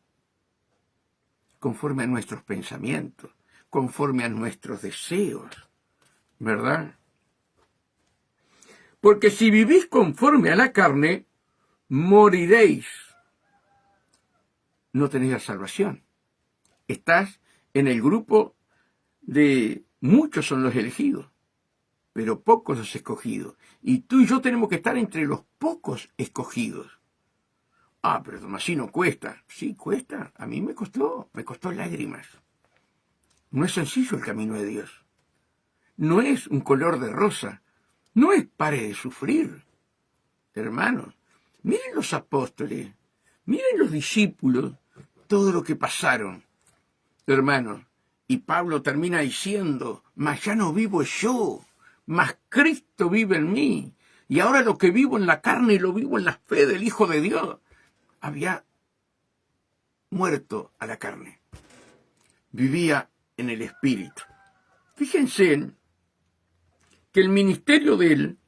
conforme a nuestros pensamientos, conforme a nuestros deseos, ¿verdad? Porque si vivís conforme a la carne, moriréis. No tenéis la salvación. Estás en el grupo de muchos son los elegidos, pero pocos los escogidos. Y tú y yo tenemos que estar entre los pocos escogidos. Ah, pero Tomasino cuesta. Sí, cuesta. A mí me costó lágrimas. No es sencillo el camino de Dios. No es un color de rosa. No es pare de sufrir. Hermanos, miren los apóstoles, miren los discípulos, todo lo que pasaron. Hermanos, y Pablo termina diciendo, mas ya no vivo yo, mas Cristo vive en mí. Y ahora lo que vivo en la carne lo vivo en la fe del Hijo de Dios. Había muerto a la carne. Vivía en el Espíritu. Fíjense que el ministerio de él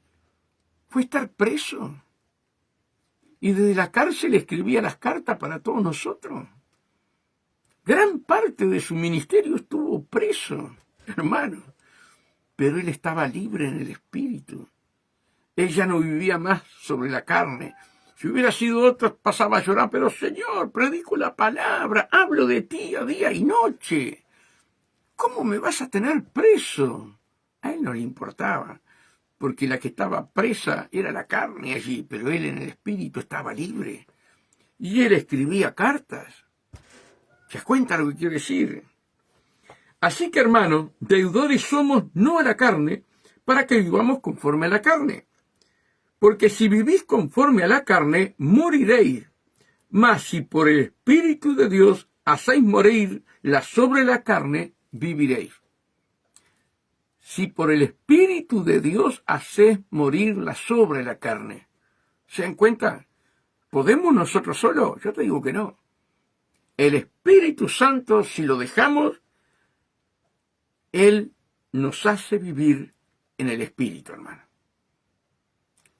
fue estar preso. Y desde la cárcel escribía las cartas para todos nosotros. Gran parte de su ministerio estuvo preso, hermano. Pero él estaba libre en el Espíritu. Él ya no vivía más sobre la carne. Si hubiera sido otro, pasaba a llorar, pero Señor, predico la palabra, hablo de ti a día y noche. ¿Cómo me vas a tener preso? A él no le importaba, porque la que estaba presa era la carne allí, pero él en el Espíritu estaba libre. Y él escribía cartas. ¿Se das cuenta lo que quiero decir? Así que, hermanos, deudores somos no a la carne, para que vivamos conforme a la carne. Porque si vivís conforme a la carne, moriréis. Mas si por el Espíritu de Dios hacéis morir la sobre la carne, viviréis. Si por el Espíritu de Dios hacéis morir la sobre la carne. ¿Se dan cuenta? ¿Podemos nosotros solos? Yo te digo que no. El Espíritu Santo, si lo dejamos, Él nos hace vivir en el Espíritu, hermano.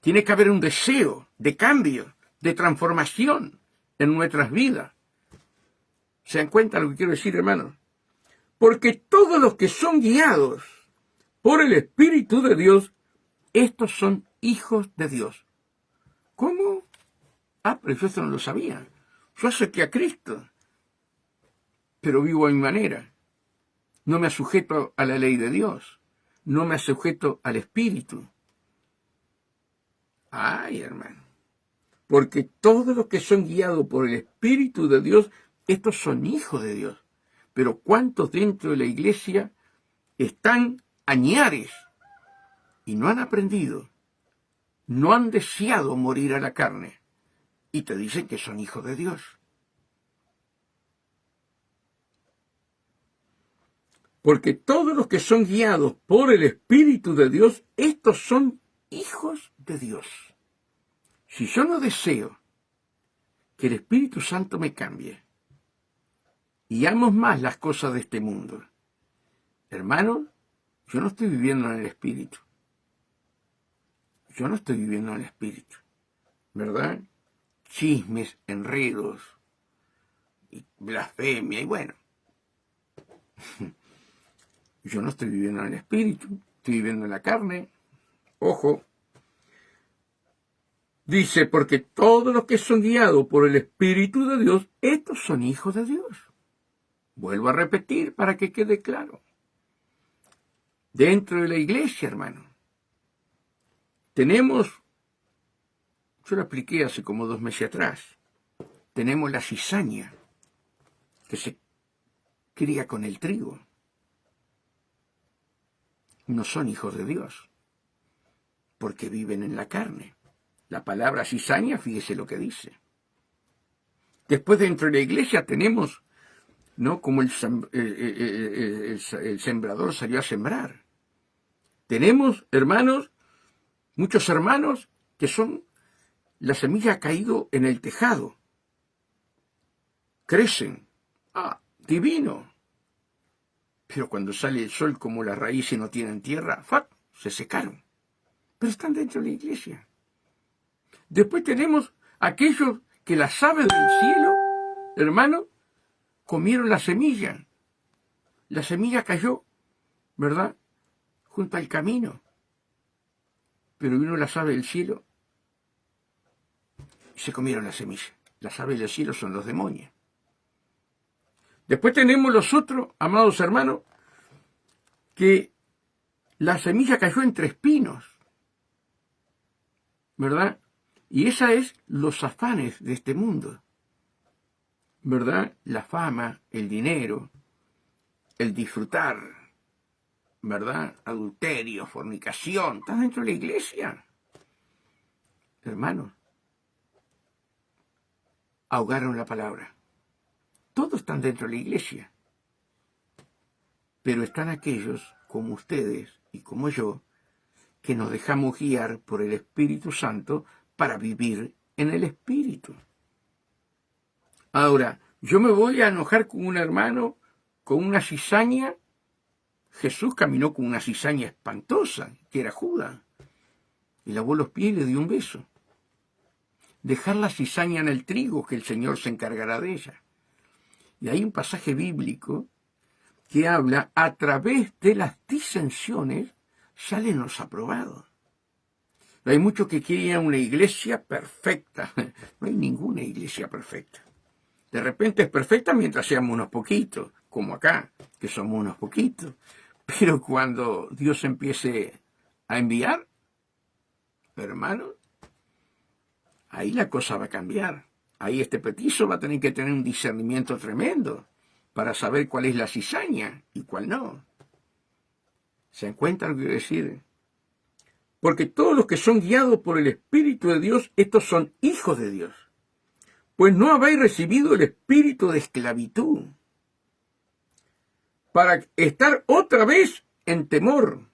Tiene que haber un deseo de cambio, de transformación en nuestras vidas. ¿Se dan cuenta lo que quiero decir, hermanos? Porque todos los que son guiados por el Espíritu de Dios, estos son hijos de Dios. ¿Cómo? Ah, pero yo esto no lo sabía. Yo acepté a Cristo, pero vivo a mi manera. No me sujeto a la ley de Dios. No me sujeto al Espíritu. Ay, hermano. Porque todos los que son guiados por el Espíritu de Dios, estos son hijos de Dios. Pero ¿cuántos dentro de la iglesia están añares y no han aprendido, no han deseado morir a la carne y te dicen que son hijos de Dios? Porque todos los que son guiados por el Espíritu de Dios, estos son hijos de Dios. Si yo no deseo que el Espíritu Santo me cambie y amo más las cosas de este mundo, hermano, yo no estoy viviendo en el Espíritu. Yo no estoy viviendo en el Espíritu, ¿verdad? Chismes, enredos, y blasfemia, y bueno. Yo no estoy viviendo en el Espíritu, estoy viviendo en la carne. Ojo. Dice, porque todos los que son guiados por el Espíritu de Dios, estos son hijos de Dios. Vuelvo a repetir para que quede claro. Dentro de la iglesia, hermano, tenemos, yo lo expliqué hace como 2 meses atrás, tenemos la cizaña que se cría con el trigo. No son hijos de Dios, porque viven en la carne. La palabra cizaña, fíjese lo que dice. Después dentro de la iglesia tenemos, ¿no? Como el sembrador salió a sembrar. Tenemos, hermanos, muchos hermanos que son, la semilla ha caído en el tejado. Crecen. Ah, divino. Pero cuando sale el sol, como las raíces no tienen tierra, ¡fac!, se secaron. Pero están dentro de la iglesia. Después tenemos aquellos que las aves del cielo, hermano, comieron la semilla. La semilla cayó, ¿verdad?, junto al camino. Pero vino las aves del cielo y se comieron la semilla. Las aves del cielo son los demonios. Después tenemos los otros, amados hermanos, que la semilla cayó entre espinos, ¿verdad? Y esa es los afanes de este mundo, ¿verdad? La fama, el dinero, el disfrutar, ¿verdad? Adulterio, fornicación, ¿estás dentro de la iglesia? Hermanos, ahogaron la palabra. Todos están dentro de la iglesia, pero están aquellos, como ustedes y como yo, que nos dejamos guiar por el Espíritu Santo para vivir en el Espíritu. Ahora, yo me voy a enojar con un hermano, con una cizaña. Jesús caminó con una cizaña espantosa, que era Judas, y lavó los pies y le dio un beso. Dejar la cizaña en el trigo, que el Señor se encargará de ella. Y hay un pasaje bíblico que habla, a través de las disensiones salen los aprobados. Hay muchos que quieren una iglesia perfecta. No hay ninguna iglesia perfecta. De repente es perfecta mientras seamos unos poquitos, como acá, que somos unos poquitos. Pero cuando Dios empiece a enviar, hermano, ahí la cosa va a cambiar. Ahí este petizo va a tener que tener un discernimiento tremendo para saber cuál es la cizaña y cuál no. ¿Se encuentra lo que quiero decir? Porque todos los que son guiados por el Espíritu de Dios, estos son hijos de Dios. Pues no habéis recibido el espíritu de esclavitud para estar otra vez en temor,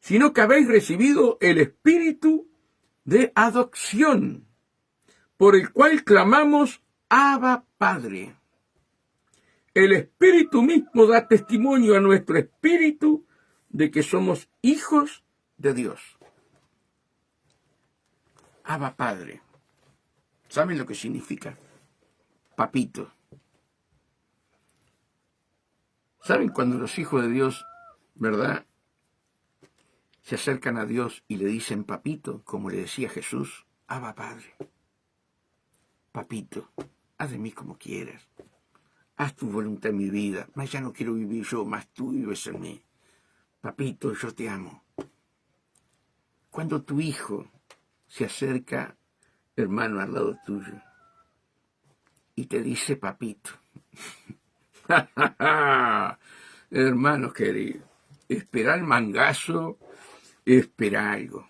sino que habéis recibido el espíritu de adopción, por el cual clamamos, Abba, Padre. El Espíritu mismo da testimonio a nuestro espíritu de que somos hijos de Dios. Abba, Padre. ¿Saben lo que significa? Papito. ¿Saben cuando los hijos de Dios, verdad, se acercan a Dios y le dicen papito, como le decía Jesús? Abba, Padre. Papito, haz de mí como quieras. Haz tu voluntad en mi vida. Mas ya no quiero vivir yo, más tú vives en mí. Papito, yo te amo. Cuando tu hijo se acerca, hermano, al lado tuyo, y te dice papito, hermanos queridos, espera el mangazo, espera algo.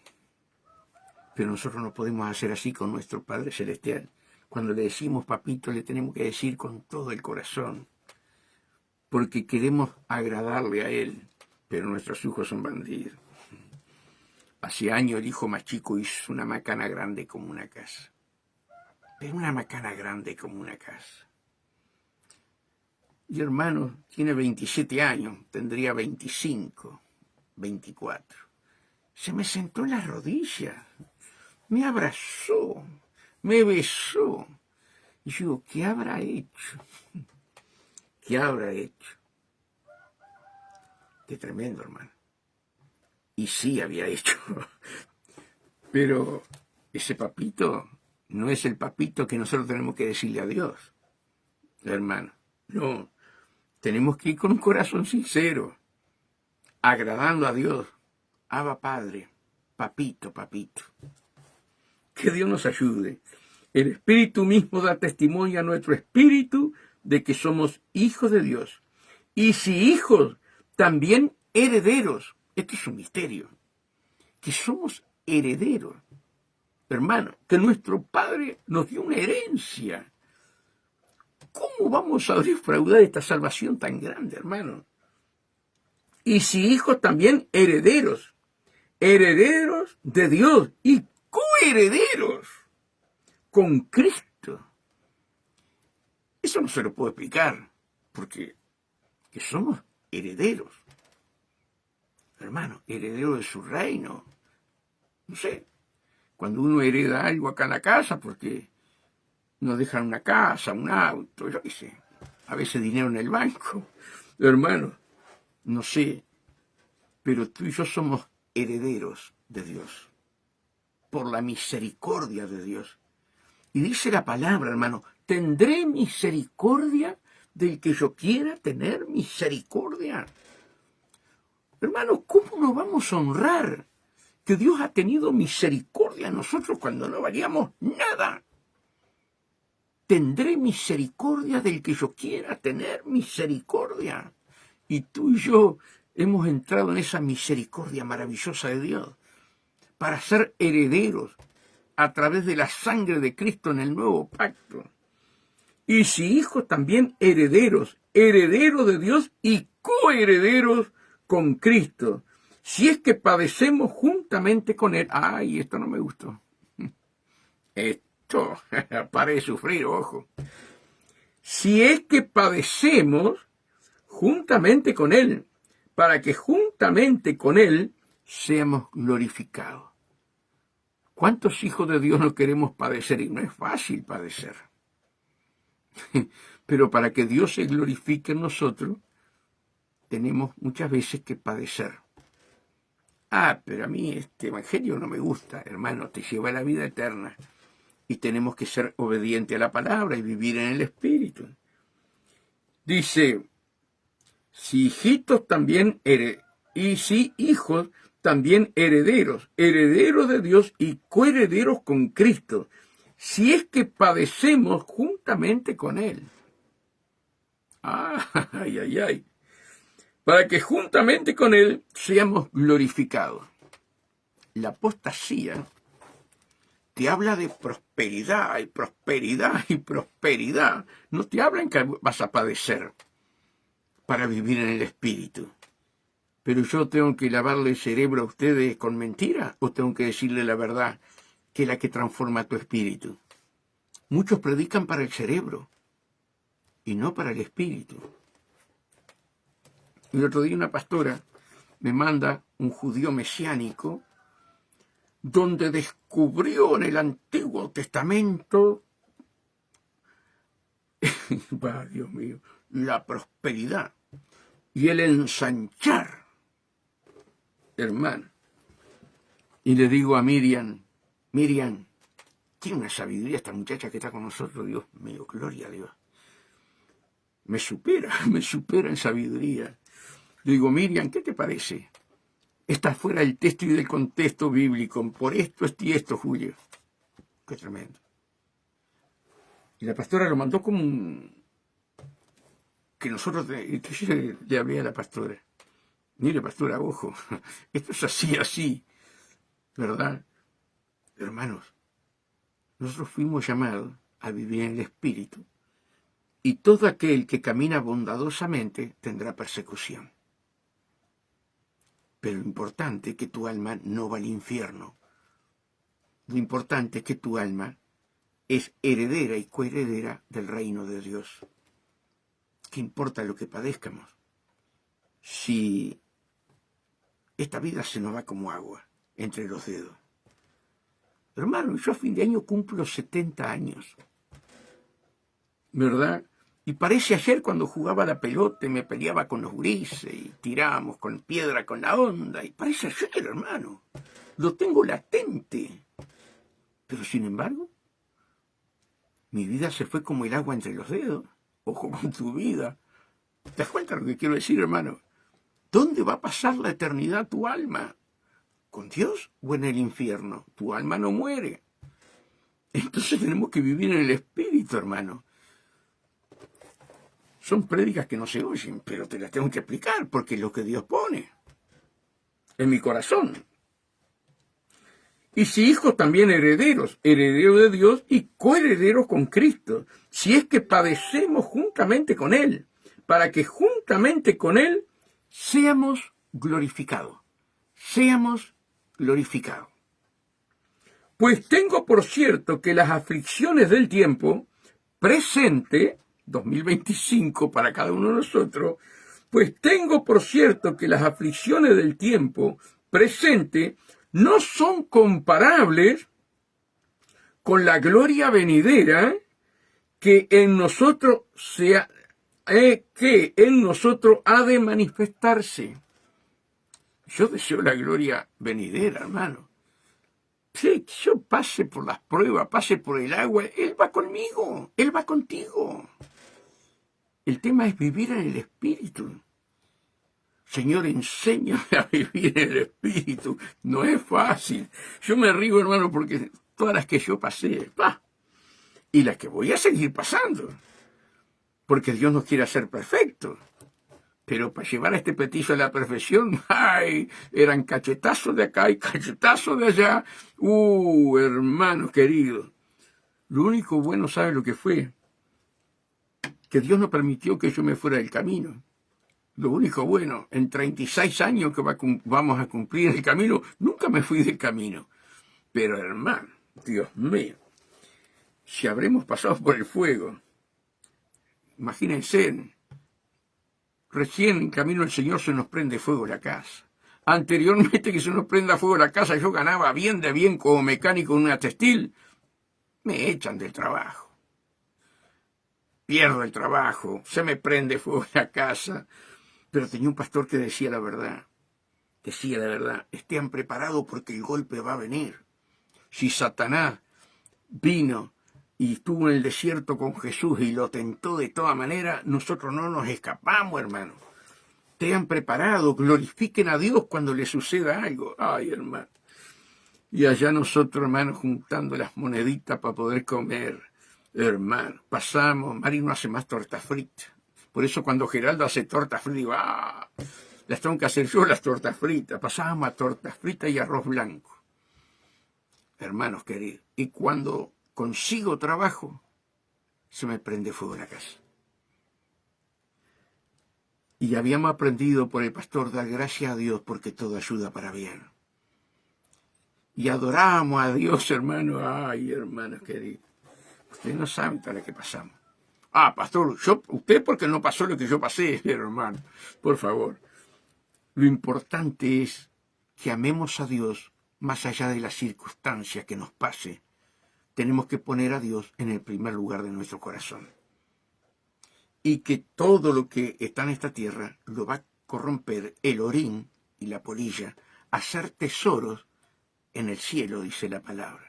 Pero nosotros no podemos hacer así con nuestro Padre Celestial. Cuando le decimos papito, le tenemos que decir con todo el corazón. porque queremos agradarle a Él, pero nuestros hijos son bandidos. Hace años el hijo más chico hizo una macana grande como una casa. Pero una macana grande como una casa. Y hermano, tiene 27 años, tendría 25, 24. Se me sentó en las rodillas, me abrazó, me besó. Y yo digo, ¿qué habrá hecho? ¿Qué habrá hecho? Qué tremendo, hermano. Y sí había hecho. Pero ese papito no es el papito que nosotros tenemos que decirle a Dios, hermano. No, tenemos que ir con un corazón sincero, agradando a Dios. Abba Padre, papito, papito. Que Dios nos ayude. El Espíritu mismo da testimonio a nuestro espíritu de que somos hijos de Dios. Y si hijos, también herederos. Esto es un misterio. Que somos herederos. Hermano, que nuestro Padre nos dio una herencia. ¿Cómo vamos a defraudar esta salvación tan grande, hermano? Y si hijos, también herederos. Herederos de Dios y coherederos con Cristo. Eso no se lo puedo explicar, porque que somos herederos. Hermano, herederos de su reino. No sé, cuando uno hereda algo acá en la casa, porque nos dejan una casa, un auto, yo qué sé, a veces dinero en el banco. Hermano, no sé, pero tú y yo somos herederos de Dios, por la misericordia de Dios. Y dice la palabra, hermano, tendré misericordia del que yo quiera tener misericordia. Hermano, ¿cómo nos vamos a honrar que Dios ha tenido misericordia a nosotros cuando no valíamos nada? Tendré misericordia del que yo quiera tener misericordia. Y tú y yo hemos entrado en esa misericordia maravillosa de Dios para ser herederos a través de la sangre de Cristo en el nuevo pacto. Y si hijos, también herederos, herederos de Dios y coherederos con Cristo. Si es que padecemos juntamente con Él. Ay, esto no me gustó. Esto, pare de sufrir, ojo. Si es que padecemos juntamente con Él, para que juntamente con Él seamos glorificados. ¿Cuántos hijos de Dios no queremos padecer? Y no es fácil padecer. Pero para que Dios se glorifique en nosotros, tenemos muchas veces que padecer. Pero a mí este evangelio no me gusta, hermano, te lleva a la vida eterna. Y tenemos que ser obedientes a la palabra y vivir en el Espíritu. Dice, si hijitos también y si hijos también herederos, herederos de Dios y coherederos con Cristo, si es que padecemos juntamente con Él. Ay, ay, ay. Para que juntamente con Él seamos glorificados. La apostasía te habla de prosperidad y prosperidad y prosperidad. No te habla en que vas a padecer para vivir en el Espíritu. Pero yo tengo que lavarle el cerebro a ustedes con mentira o tengo que decirle la verdad, que es la que transforma tu espíritu. Muchos predican para el cerebro y no para el espíritu. El otro día una pastora me manda un judío mesiánico donde descubrió en el Antiguo Testamento, Dios mío, la prosperidad y el ensanchar, hermano. Y le digo a Miriam, tiene una sabiduría esta muchacha que está con nosotros, Dios mío, gloria a Dios. Me supera en sabiduría. Le digo, Miriam, ¿qué te parece? Está fuera del texto y del contexto bíblico. Por esto y esto, Julio. Qué tremendo. Y la pastora lo mandó como que nosotros, que yo le hablé a la pastora. Mire, pastora, ojo, esto es así, ¿verdad? Hermanos, nosotros fuimos llamados a vivir en el Espíritu y todo aquel que camina bondadosamente tendrá persecución. Pero lo importante es que tu alma no va al infierno. Lo importante es que tu alma es heredera y coheredera del reino de Dios. ¿Qué importa lo que padezcamos? Si esta vida se nos va como agua entre los dedos. Hermano, yo a fin de año cumplo 70 años. ¿Verdad? Y parece ayer cuando jugaba la pelota y me peleaba con los gurises y tirábamos con piedra con la onda. Y parece ayer, hermano. Lo tengo latente. Pero sin embargo, mi vida se fue como el agua entre los dedos. Ojo con tu vida. ¿Te das cuenta lo que quiero decir, hermano? ¿Dónde va a pasar la eternidad tu alma? ¿Con Dios o en el infierno? Tu alma no muere. Entonces tenemos que vivir en el Espíritu, hermano. Son prédicas que no se oyen, pero te las tengo que explicar, porque es lo que Dios pone en mi corazón. Y si hijos también herederos, herederos de Dios y coherederos con Cristo, si es que padecemos juntamente con Él, para que juntamente con Él seamos glorificados. Seamos glorificados. Pues tengo por cierto que las aflicciones del tiempo presente, 2025 para cada uno de nosotros, pues tengo por cierto que las aflicciones del tiempo presente no son comparables con la gloria venidera que en nosotros ha de manifestarse. Yo deseo la gloria venidera, hermano. Sí, que yo pase por las pruebas, pase por el agua, Él va conmigo, Él va contigo. El tema es vivir en el Espíritu. Señor, enséñame a vivir en el Espíritu. No es fácil. Yo me río, hermano, porque todas las que yo pasé, y las que voy a seguir pasando, porque Dios nos quiere hacer perfectos. Pero para llevar a este petizo a la perfección, ¡ay! Eran cachetazos de acá y cachetazos de allá. Hermanos queridos. Lo único bueno, ¿sabe lo que fue? Que Dios no permitió que yo me fuera del camino. Lo único bueno, en 36 años que vamos a cumplir el camino, nunca me fui del camino. Pero hermano, Dios mío, si habremos pasado por el fuego, imagínense, recién en camino el Señor se nos prende fuego la casa. Anteriormente que se nos prenda fuego la casa, yo ganaba bien de bien como mecánico en una textil. Me echan del trabajo. Pierdo el trabajo, se me prende fuego la casa. Pero tenía un pastor que decía la verdad. Decía la verdad, estén preparados porque el golpe va a venir. Si Satanás vino y estuvo en el desierto con Jesús y lo tentó de toda manera, nosotros no nos escapamos, hermano. Estén preparados, glorifiquen a Dios cuando le suceda algo. Ay, hermano. Y allá nosotros, hermano, juntando las moneditas para poder comer. Hermano, pasamos, Mari no hace más tortas fritas. Por eso cuando Geraldo hace tortas fritas, digo, las tengo que hacer yo las tortas fritas. Pasábamos a tortas fritas y arroz blanco. Hermanos queridos, y cuando consigo trabajo, se me prende fuego la casa. Y habíamos aprendido por el pastor dar gracias a Dios porque todo ayuda para bien. Y adoramos a Dios, hermano. Ay, hermanos queridos, ustedes no saben para qué pasamos. Pastor, usted porque no pasó lo que yo pasé, hermano. Por favor. Lo importante es que amemos a Dios más allá de las circunstancias que nos pase. Tenemos que poner a Dios en el primer lugar de nuestro corazón. Y que todo lo que está en esta tierra lo va a corromper el orín y la polilla, hacer tesoros en el cielo, dice la palabra.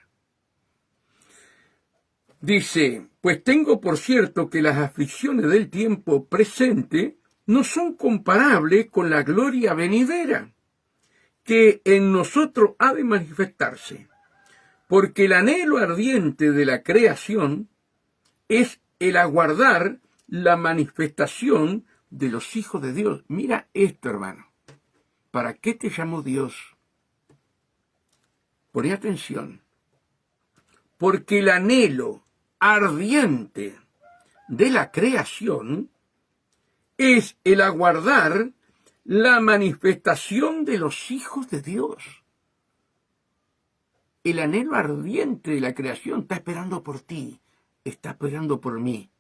Dice, pues tengo por cierto que las aflicciones del tiempo presente no son comparables con la gloria venidera, que en nosotros ha de manifestarse, porque el anhelo ardiente de la creación es el aguardar la manifestación de los hijos de Dios. Mira esto, hermano. ¿Para qué te llamó Dios? Poné atención. Porque el anhelo ardiente de la creación es el aguardar la manifestación de los hijos de Dios. El anhelo ardiente de la creación está esperando por ti, está esperando por mí.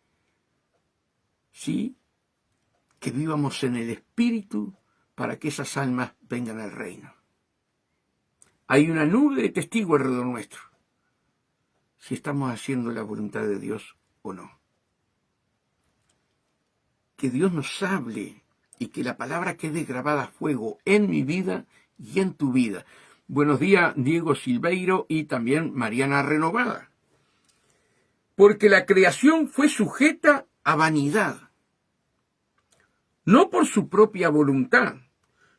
Sí, que vivamos en el Espíritu para que esas almas vengan al reino. Hay una nube de testigos alrededor nuestro, si estamos haciendo la voluntad de Dios o no. Que Dios nos hable y que la palabra quede grabada a fuego en mi vida y en tu vida. Buenos días, Diego Silveiro y también Mariana Renovada. Porque la creación fue sujeta a vanidad, no por su propia voluntad,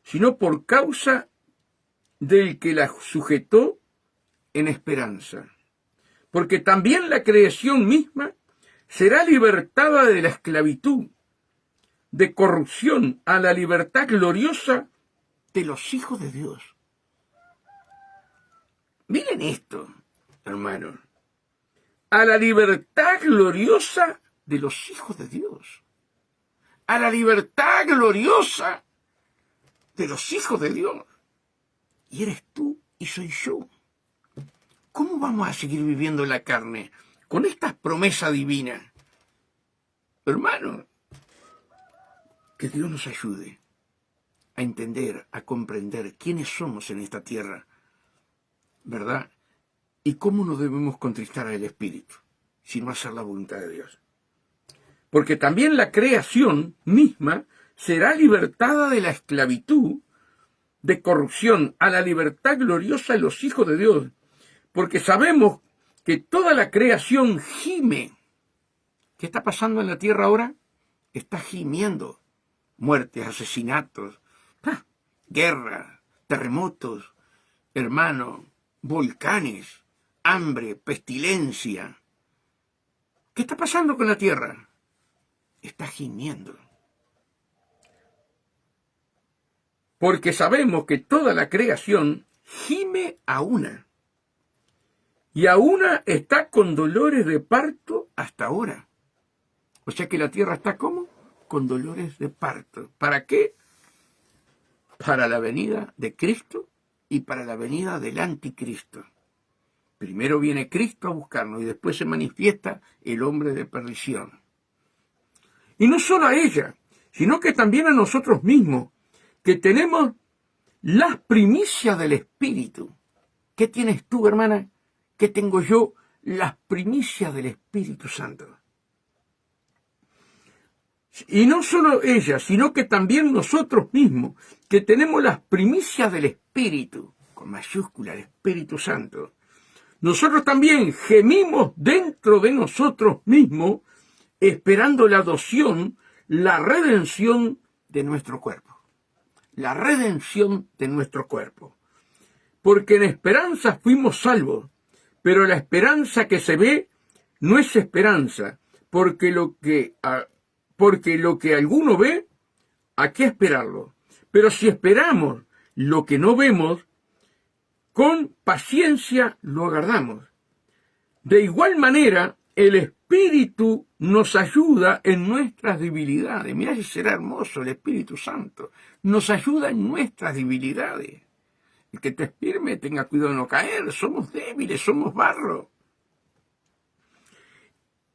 sino por causa del que la sujetó en esperanza. Porque también la creación misma será libertada de la esclavitud, de corrupción, a la libertad gloriosa de los hijos de Dios. Miren esto, hermanos. A la libertad gloriosa de los hijos de Dios. A la libertad gloriosa de los hijos de Dios. Y eres tú y soy yo. ¿Cómo vamos a seguir viviendo en la carne con estas promesas divinas? Hermanos, que Dios nos ayude a entender, a comprender quiénes somos en esta tierra, ¿verdad? Y cómo no debemos contristar al Espíritu, sino hacer la voluntad de Dios. Porque también la creación misma será libertada de la esclavitud, de corrupción, a la libertad gloriosa de los hijos de Dios. Porque sabemos que toda la creación gime. ¿Qué está pasando en la tierra ahora? Está gimiendo. Muertes, asesinatos, guerras, terremotos, hermanos, volcanes, hambre, pestilencia. ¿Qué está pasando con la tierra? Está gimiendo. Porque sabemos que toda la creación gime a una. Y a una está con dolores de parto hasta ahora. O sea que la tierra está ¿cómo? Con dolores de parto. ¿Para qué? Para la venida de Cristo y para la venida del anticristo. Primero viene Cristo a buscarnos y después se manifiesta el hombre de perdición. Y no solo a ella, sino que también a nosotros mismos, que tenemos las primicias del Espíritu. ¿Qué tienes tú, hermana? ¿Qué tengo yo? Las primicias del Espíritu Santo. Y no solo ella, sino que también nosotros mismos, que tenemos las primicias del Espíritu, con mayúscula, el Espíritu Santo. Nosotros también gemimos dentro de nosotros mismos, esperando la adopción, la redención de nuestro cuerpo. La redención de nuestro cuerpo. Porque en esperanza fuimos salvos, pero la esperanza que se ve no es esperanza, porque lo que alguno ve, ¿a qué esperarlo? Pero si esperamos lo que no vemos, con paciencia lo aguardamos. De igual manera, el Espíritu nos ayuda en nuestras debilidades. Mirá si será hermoso el Espíritu Santo. Nos ayuda en nuestras debilidades. El que te firme tenga cuidado de no caer. Somos débiles, somos barro.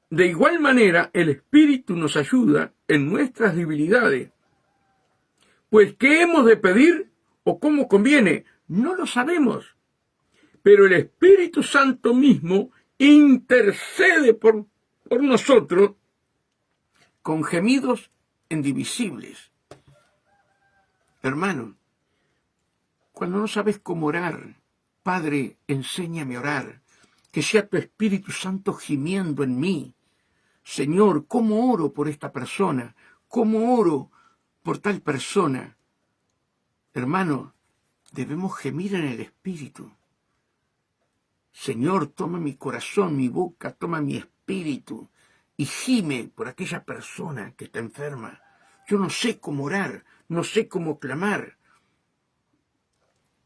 De igual manera, el Espíritu nos ayuda en nuestras debilidades. Pues, ¿qué hemos de pedir o cómo conviene? No lo sabemos. Pero el Espíritu Santo mismo intercede por nosotros con gemidos indivisibles. Hermano, cuando no sabes cómo orar, Padre, enséñame a orar, que sea tu Espíritu Santo gimiendo en mí. Señor, ¿cómo oro por esta persona? ¿Cómo oro por tal persona? Hermano, debemos gemir en el Espíritu. Señor, toma mi corazón, mi boca, toma mi espíritu y gime por aquella persona que está enferma. Yo no sé cómo orar, no sé cómo clamar.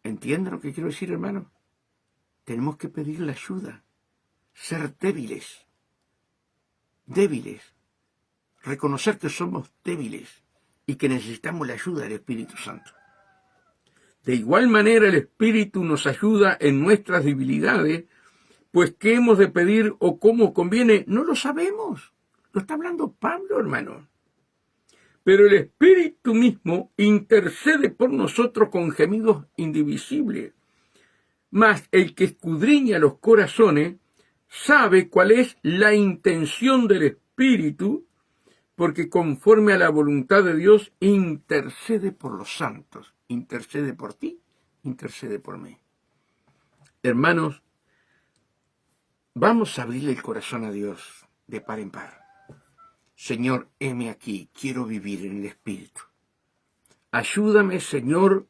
¿Entienden lo que quiero decir, hermano? Tenemos que pedir la ayuda, ser débiles, reconocer que somos débiles y que necesitamos la ayuda del Espíritu Santo. De igual manera, el Espíritu nos ayuda en nuestras debilidades, pues qué hemos de pedir o cómo conviene, no lo sabemos. Lo está hablando Pablo, hermano. Pero el Espíritu mismo intercede por nosotros con gemidos indivisibles. Mas el que escudriña los corazones sabe cuál es la intención del Espíritu, porque conforme a la voluntad de Dios intercede por los santos. Intercede por ti, intercede por mí. Hermanos, vamos a abrirle el corazón a Dios de par en par. Señor, heme aquí, quiero vivir en el Espíritu. Ayúdame, Señor,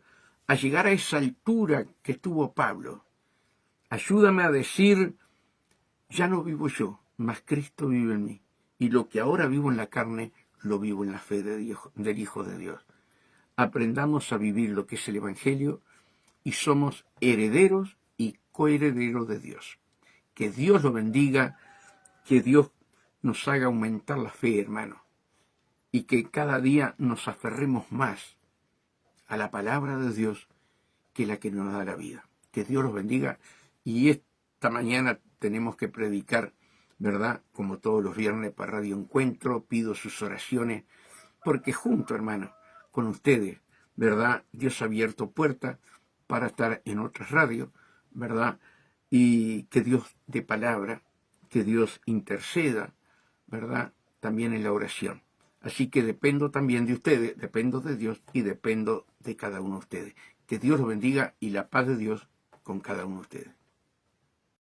a llegar a esa altura que tuvo Pablo. Ayúdame a decir, ya no vivo yo, mas Cristo vive en mí. Y lo que ahora vivo en la carne, lo vivo en la fe del Hijo de Dios. Aprendamos a vivir lo que es el Evangelio y somos herederos y coherederos de Dios. Que Dios lo bendiga, que Dios nos haga aumentar la fe, hermano, y que cada día nos aferremos más a la palabra de Dios que la que nos da la vida. Que Dios los bendiga, y esta mañana tenemos que predicar, ¿verdad? Como todos los viernes para Radio Encuentro, pido sus oraciones, porque junto, hermano, con ustedes, ¿verdad? Dios ha abierto puertas para estar en otras radios, ¿verdad? Y que Dios dé palabra, que Dios interceda, ¿verdad? También en la oración. Así que dependo también de ustedes, dependo de Dios y dependo de cada uno de ustedes. Que Dios los bendiga y la paz de Dios con cada uno de ustedes.